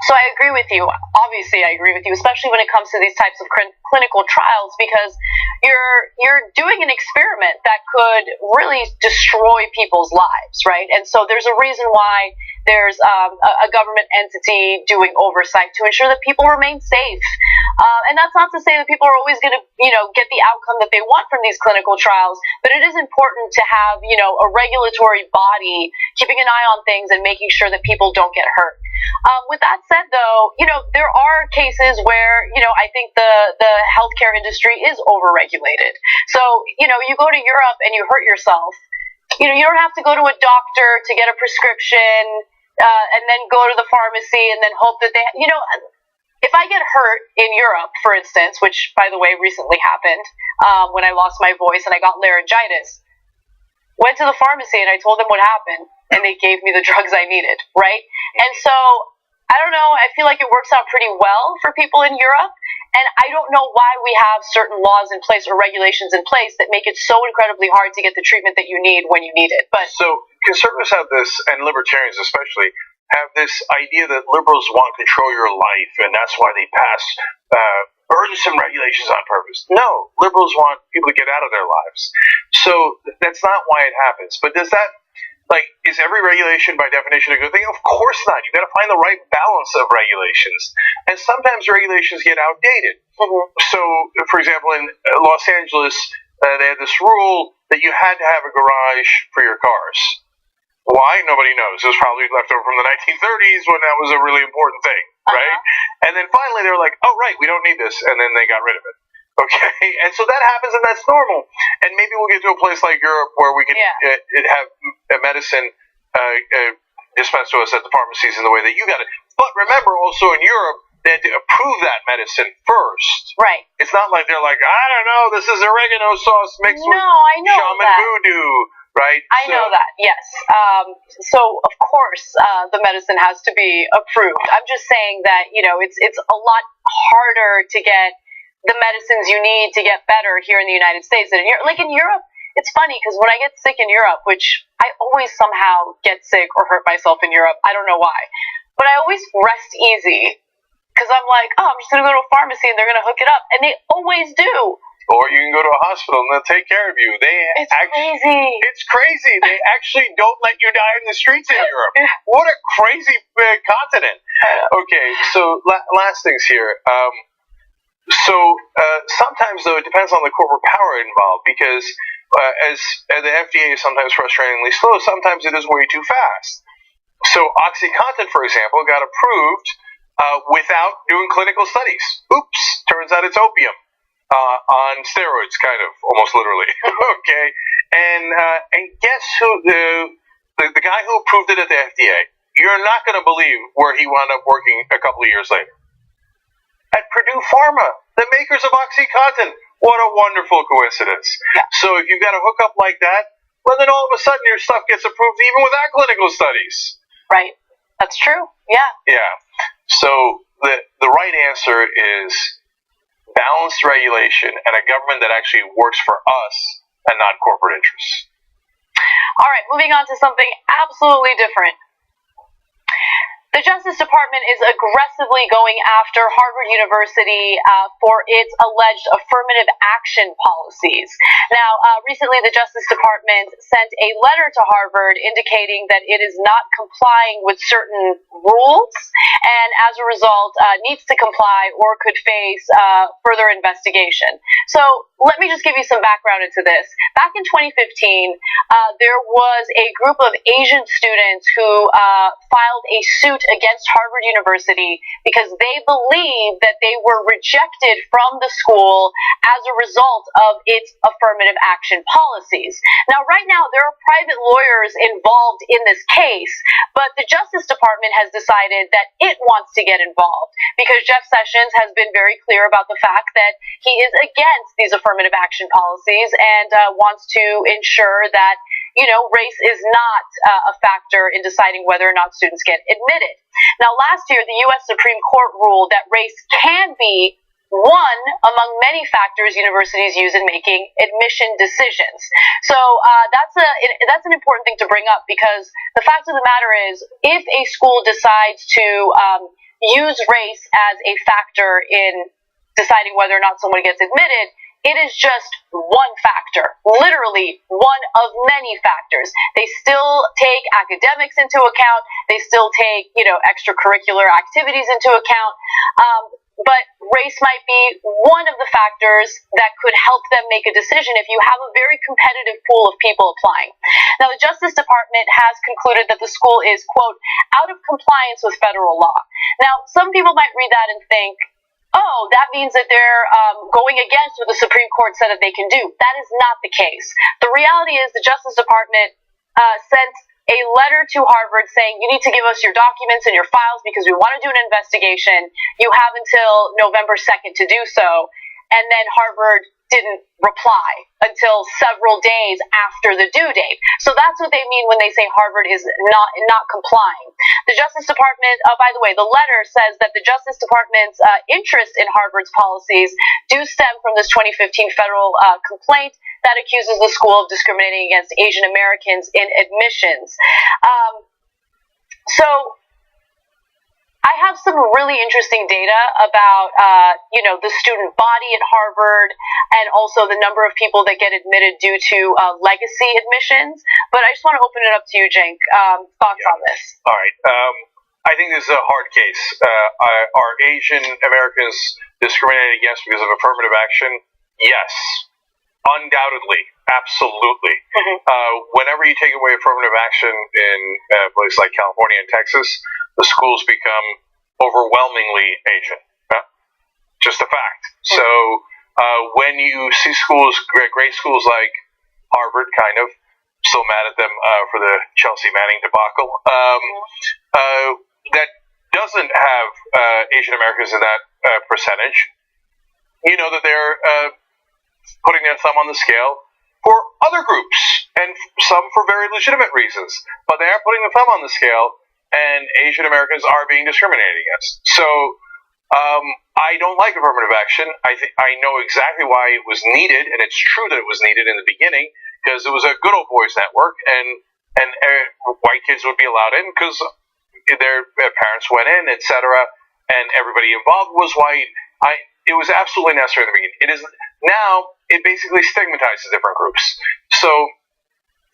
So I agree with you. Obviously, I agree with you, especially when it comes to these types of clinical trials, because you're doing an experiment that could really destroy people's lives, right? And so there's a reason why there's a government entity doing oversight to ensure that people remain safe. And that's not to say that people are always going to, get the outcome that they want from these clinical trials, but it is important to have, a regulatory body keeping an eye on things and making sure that people don't get hurt. With that said, though, there are cases where, I think the healthcare industry is overregulated. So, you go to Europe and you hurt yourself. You don't have to go to a doctor to get a prescription and then go to the pharmacy and then hope that they, if I get hurt in Europe, for instance, which, by the way, recently happened when I lost my voice and I got laryngitis, went to the pharmacy and I told them what happened, and they gave me the drugs I needed, right? And so, I don't know, I feel like it works out pretty well for people in Europe, and I don't know why we have certain laws in place or regulations in place that make it so incredibly hard to get the treatment that you need when you need it. But so, conservatives have this, and libertarians especially, have this idea that liberals want to control your life, and that's why they pass burdensome regulations on purpose. No, liberals want people to get out of their lives. So that's not why it happens. But does that, is every regulation by definition a good thing? Of course not. You've got to find the right balance of regulations. And sometimes regulations get outdated. Mm-hmm. So, for example, in Los Angeles, they had this rule that you had to have a garage for your cars. Why? Nobody knows. It was probably left over from the 1930s when that was a really important thing, right? And then finally they were like, oh, right, we don't need this. And then they got rid of it. Okay? And so that happens, and that's normal. And maybe we'll get to a place like Europe where we can have a medicine dispensed to us at the pharmacies in the way that you got it. But remember, also in Europe, they had to approve that medicine first. Right. It's not like they're like, I don't know, this is oregano sauce mixed with shaman voodoo. Right? I know that, yes. So, of course, the medicine has to be approved. I'm just saying that, it's a lot harder to get the medicines you need to get better here in the United States than in Europe. Like in Europe, it's funny because when I get sick in Europe, which I always somehow get sick or hurt myself in Europe, I don't know why, but I always rest easy because I'm like, I'm just going to go to a pharmacy and they're going to hook it up. And they always do. Or you can go to a hospital and they'll take care of you. It's crazy. It's crazy. They actually don't let you die in the streets in Europe. What a crazy continent. Okay, so last things here. Sometimes, though, it depends on the corporate power involved because as the FDA is sometimes frustratingly slow, sometimes it is way too fast. So OxyContin, for example, got approved without doing clinical studies. Oops, turns out it's opium. On steroids, kind of, almost literally. Okay, and guess who the guy who approved it at the FDA? You're not going to believe where he wound up working a couple of years later. At Purdue Pharma, the makers of OxyContin. What a wonderful coincidence. Yeah. So if you've got a hookup like that, well, then all of a sudden your stuff gets approved even without clinical studies. Right. That's true. Yeah. Yeah. So the right answer is balanced regulation and a government that actually works for us and not corporate interests. All right, moving on to something absolutely different. The Justice Department is aggressively going after Harvard University for its alleged affirmative action policies. Now, recently the Justice Department sent a letter to Harvard indicating that it is not complying with certain rules and as a result needs to comply or could face further investigation. So let me just give you some background into this. Back in 2015, there was a group of Asian students who filed a suit against Harvard University because they believed that they were rejected from the school as a result of its affirmative action policies. Now, right now, there are private lawyers involved in this case, but the Justice Department has decided that it wants to get involved because Jeff Sessions has been very clear about the fact that he is against these affirmative action policies and wants to ensure that race is not a factor in deciding whether or not students get admitted. Now, last year, the U.S. Supreme Court ruled that race can be one among many factors universities use in making admission decisions. So that's an important thing to bring up, because the fact of the matter is, if a school decides to use race as a factor in deciding whether or not someone gets admitted, it is just one factor, literally one of many factors. They still take academics into account. They still take, extracurricular activities into account. But race might be one of the factors that could help them make a decision if you have a very competitive pool of people applying. Now, the Justice Department has concluded that the school is, quote, out of compliance with federal law. Now, some people might read that and think, oh, that means that they're going against what the Supreme Court said that they can do. That is not the case. The reality is the Justice Department sent a letter to Harvard saying, you need to give us your documents and your files because we want to do an investigation. You have until November 2nd to do so. And then Harvard didn't reply until several days after the due date. So that's what they mean when they say Harvard is not complying. The Justice Department, by the way, the letter says that the Justice Department's interest in Harvard's policies do stem from this 2015 federal complaint that accuses the school of discriminating against Asian Americans in admissions. So I have some really interesting data about, the student body at Harvard, and also the number of people that get admitted due to legacy admissions. But I just want to open it up to you, Cenk. Thoughts on this? All right. I think this is a hard case. Are Asian Americans discriminated against because of affirmative action? Yes. Undoubtedly. Absolutely. Whenever you take away affirmative action in places like California and Texas, the schools become overwhelmingly Asian. Just a fact. So when you see schools, great schools like Harvard, kind of, still mad at them for the Chelsea Manning debacle, that doesn't have Asian Americans in that percentage, you know that they're putting their thumb on the scale for other groups, and some for very legitimate reasons. But they are putting the thumb on the scale, and Asian Americans are being discriminated against. So I don't like affirmative action. I know exactly why it was needed, and it's true that it was needed in the beginning, because it was a good old boys network, and white kids would be allowed in because their parents went in, etc., and everybody involved was white. It was absolutely necessary in the beginning. It is now. It basically stigmatizes different groups. So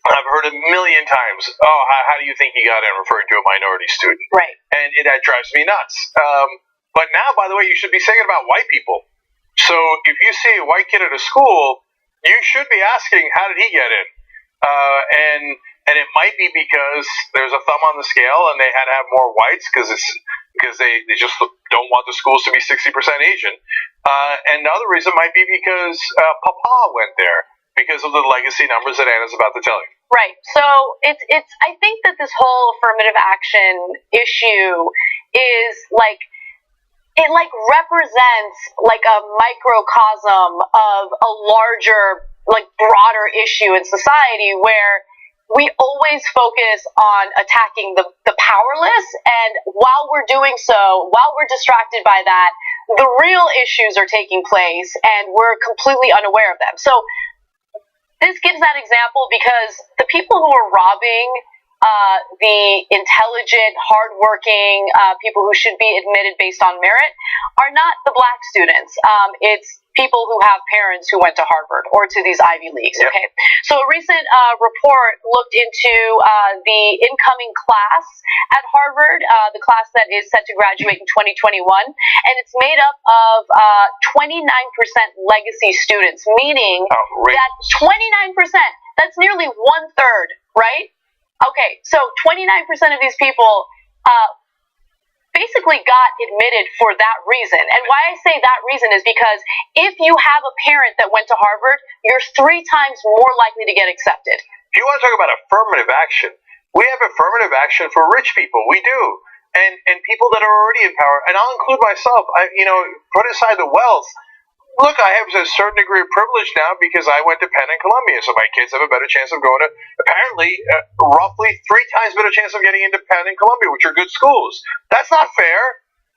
I've heard a million times, oh, how do you think you got in, referring to a minority student? Right. And that drives me nuts. But now, by the way, you should be saying it about white people. So if you see a white kid at a school, you should be asking, how did he get in? And it might be because there's a thumb on the scale and they had to have more whites because they just don't want the schools to be 60% Asian. And the other reason might be because Papa went there because of the legacy numbers that Anna's about to tell you. Right. So it's I think that this whole affirmative action issue is it represents like a microcosm of a larger, broader issue in society where we always focus on attacking the powerless, and while we're doing so, while we're distracted by that, the real issues are taking place and we're completely unaware of them. So this gives that example because the people who are robbing the intelligent, hardworking people who should be admitted based on merit are not the black students. It's people who have parents who went to Harvard or to these Ivy Leagues. Yep. Okay, so a recent report looked into the incoming class at Harvard, the class that is set to graduate in 2021, and it's made up of 29% legacy students, meaning that 29%, that's nearly 1/3, right? Okay, so 29% of these people basically got admitted for that reason. And why I say that reason is because if you have a parent that went to Harvard, you're 3 times more likely to get accepted. If you want to talk about affirmative action, we have affirmative action for rich people. We do. And people that are already in power, and I'll include myself, put aside the wealth. look, I have a certain degree of privilege now because I went to Penn and Columbia, so my kids have a better chance of going to, apparently, roughly 3 times better chance of getting into Penn and Columbia, which are good schools. That's not fair.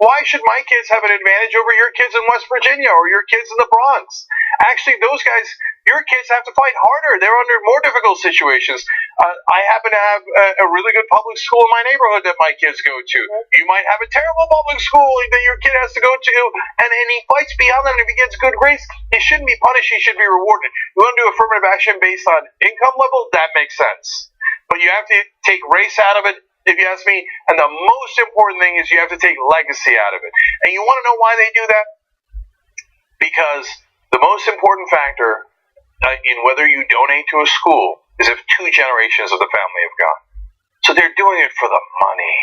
Why should my kids have an advantage over your kids in West Virginia or your kids in the Bronx? Actually, those guys, your kids have to fight harder. They're under more difficult situations. I happen to have a really good public school in my neighborhood that my kids go to. You might have a terrible public school that your kid has to go to, and he fights beyond that, and if he gets good grades, he shouldn't be punished, he should be rewarded. You want to do affirmative action based on income level? That makes sense. But you have to take race out of it, if you ask me, and the most important thing is you have to take legacy out of it. And you want to know why they do that? Because the most important factor in whether you donate to a school is if 2 generations of the family have gone. So they're doing it for the money.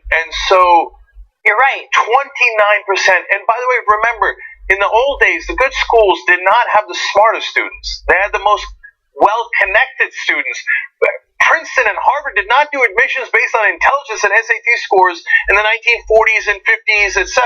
And so you're right. 29%. And by the way, remember, in the old days, the good schools did not have the smartest students. They had the most well-connected students. Princeton and Harvard did not do admissions based on intelligence and SAT scores in the 1940s and 50s, etc.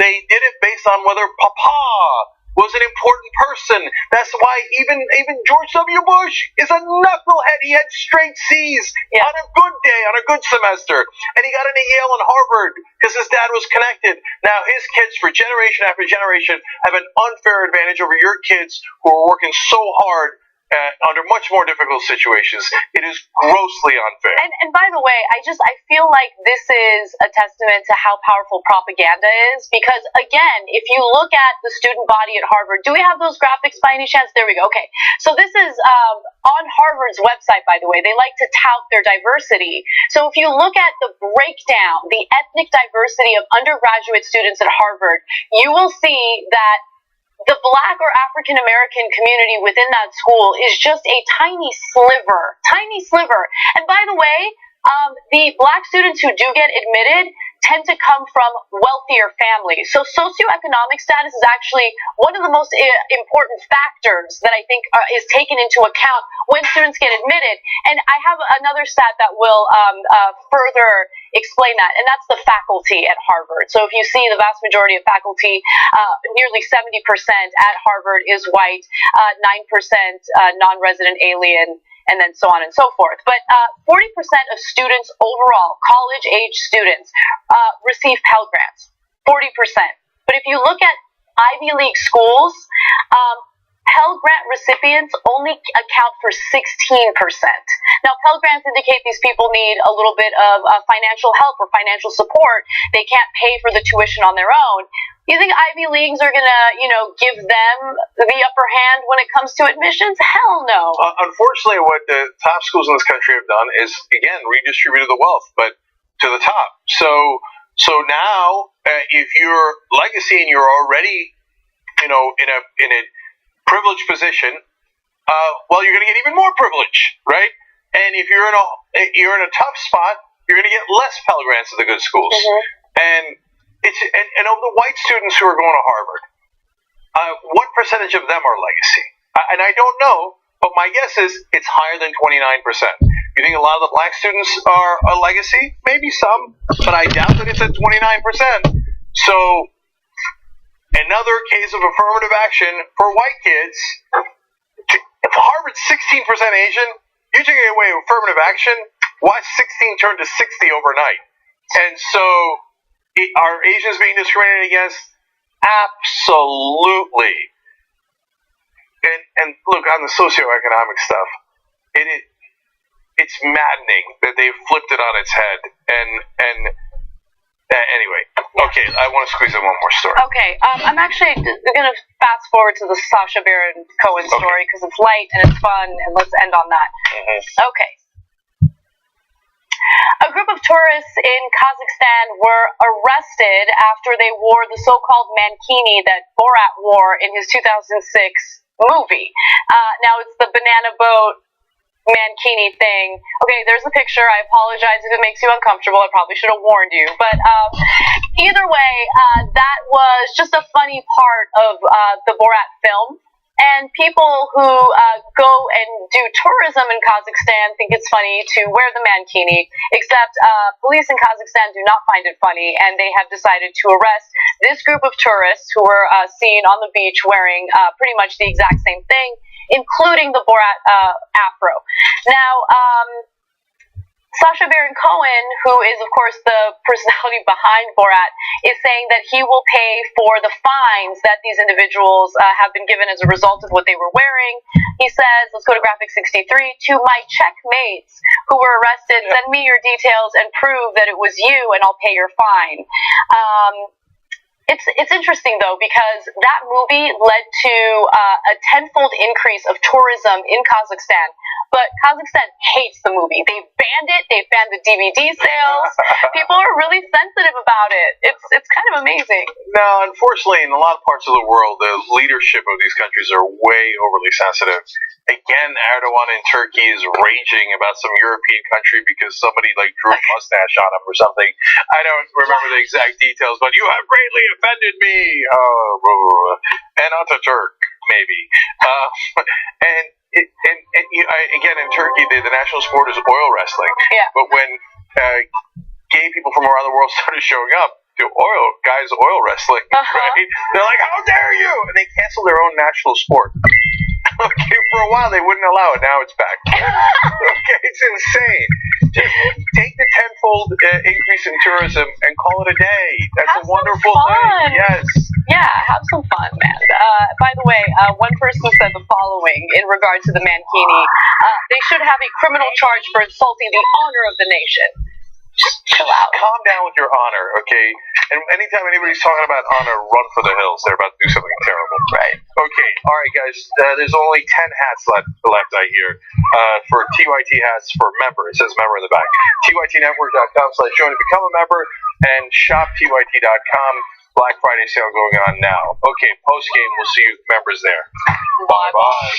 They did it based on whether Papa was an important person. That's why even George W. Bush is a knucklehead. He had straight C's on a good day, on a good semester. And he got into Yale and Harvard because his dad was connected. Now his kids, for generation after generation, have an unfair advantage over your kids who are working so hard under much more difficult situations. It is grossly unfair. And by the way, I feel like this is a testament to how powerful propaganda is, because again, if you look at the student body at Harvard, do we have those graphics by any chance? There we go. Okay, so this is on Harvard's website, by the way. They like to tout their diversity. So if you look at the breakdown, the ethnic diversity of undergraduate students at Harvard, you will see that the Black or African American community within that school is just a tiny sliver. And by the way, the Black students who do get admitted tend to come from wealthier families. So socioeconomic status is actually one of the most important factors that I think is taken into account when students get admitted. And I have another stat that will further explain that, and that's the faculty at Harvard. So if you see the vast majority of faculty, nearly 70% at Harvard is white, 9% non-resident alien, and then so on and so forth. But 40% of students overall, college-age students, receive Pell Grants. 40%. But if you look at Ivy League schools, Pell Grant recipients only account for 16%. Now, Pell Grants indicate these people need a little bit of financial help or financial support. They can't pay for the tuition on their own. You think Ivy Leagues are going to, give them the upper hand when it comes to admissions? Hell no. Unfortunately, what the top schools in this country have done is, again, redistributed the wealth, but to the top. So now, if you're legacy and you're already, in a privileged position, you're going to get even more privilege, right? And if you're in a tough spot, you're going to get less Pell Grants at the good schools. And of the white students who are going to Harvard, what percentage of them are legacy? And I don't know, but my guess is it's higher than 29%. You think a lot of the black students are a legacy? Maybe some, but I doubt that it's at 29%. So another case of affirmative action for white kids. If Harvard's 16% Asian, you're taking away affirmative action. Watch 16 turn to 60 overnight. And so, are Asians being discriminated against? Absolutely. And look, on the socioeconomic stuff, it's maddening that they flipped it on its head. And anyway, okay, I want to squeeze in one more story. Okay, I'm actually going to fast forward to the Sacha Baron Cohen story because it's light and it's fun, and let's end on that. Okay. A group of tourists in Kazakhstan were arrested after they wore the so-called mankini that Borat wore in his 2006 movie. Now, it's the banana boat mankini thing. Okay, there's a picture. I apologize if it makes you uncomfortable. I probably should have warned you. But either way, that was just a funny part of the Borat film. And people who go and do tourism in Kazakhstan think it's funny to wear the mankini, except police in Kazakhstan do not find it funny, and they have decided to arrest this group of tourists who were seen on the beach wearing pretty much the exact same thing, including the Borat afro. Now, Sacha Baron Cohen, who is, of course, the personality behind Borat, is saying that he will pay for the fines that these individuals have been given as a result of what they were wearing. He says, let's go to graphic 63, to my checkmates who were arrested, send me your details and prove that it was you, and I'll pay your fine. It's interesting, though, because that movie led to a tenfold increase of tourism in Kazakhstan. But Kazakhstan hates the movie. They banned it. They banned the DVD sales. People are really sensitive about it. It's kind of amazing. No, unfortunately, in a lot of parts of the world, the leadership of these countries are way overly sensitive. Again, Erdogan in Turkey is raging about some European country because somebody drew a mustache on him or something. I don't remember the exact details, but you have greatly offended me. And Ataturk, maybe. Again, in Turkey, the national sport is oil wrestling. Yeah. But when gay people from around the world started showing up, guys oil wrestling, right? They're like, how dare you? And they canceled their own national sport. Okay, for a while they wouldn't allow it. Now it's back. Okay, it's insane. Just take the tenfold increase in tourism and call it a day. That's a wonderful thing. Yes. Yeah, have some fun, man. By the way, one person said the following in regard to the mankini. They should have a criminal charge for insulting the honor of the nation. Just chill out. Calm down with your honor, okay? And anytime anybody's talking about honor, run for the hills. They're about to do something terrible. Right. Okay, all right, guys. There's only 10 hats left, I hear, for TYT hats for member. It says member in the back. TYTnetwork.com/join to become a member, and shoptyt.com. Black Friday sale going on now. Okay, post game, we'll see you members there. Bye-bye.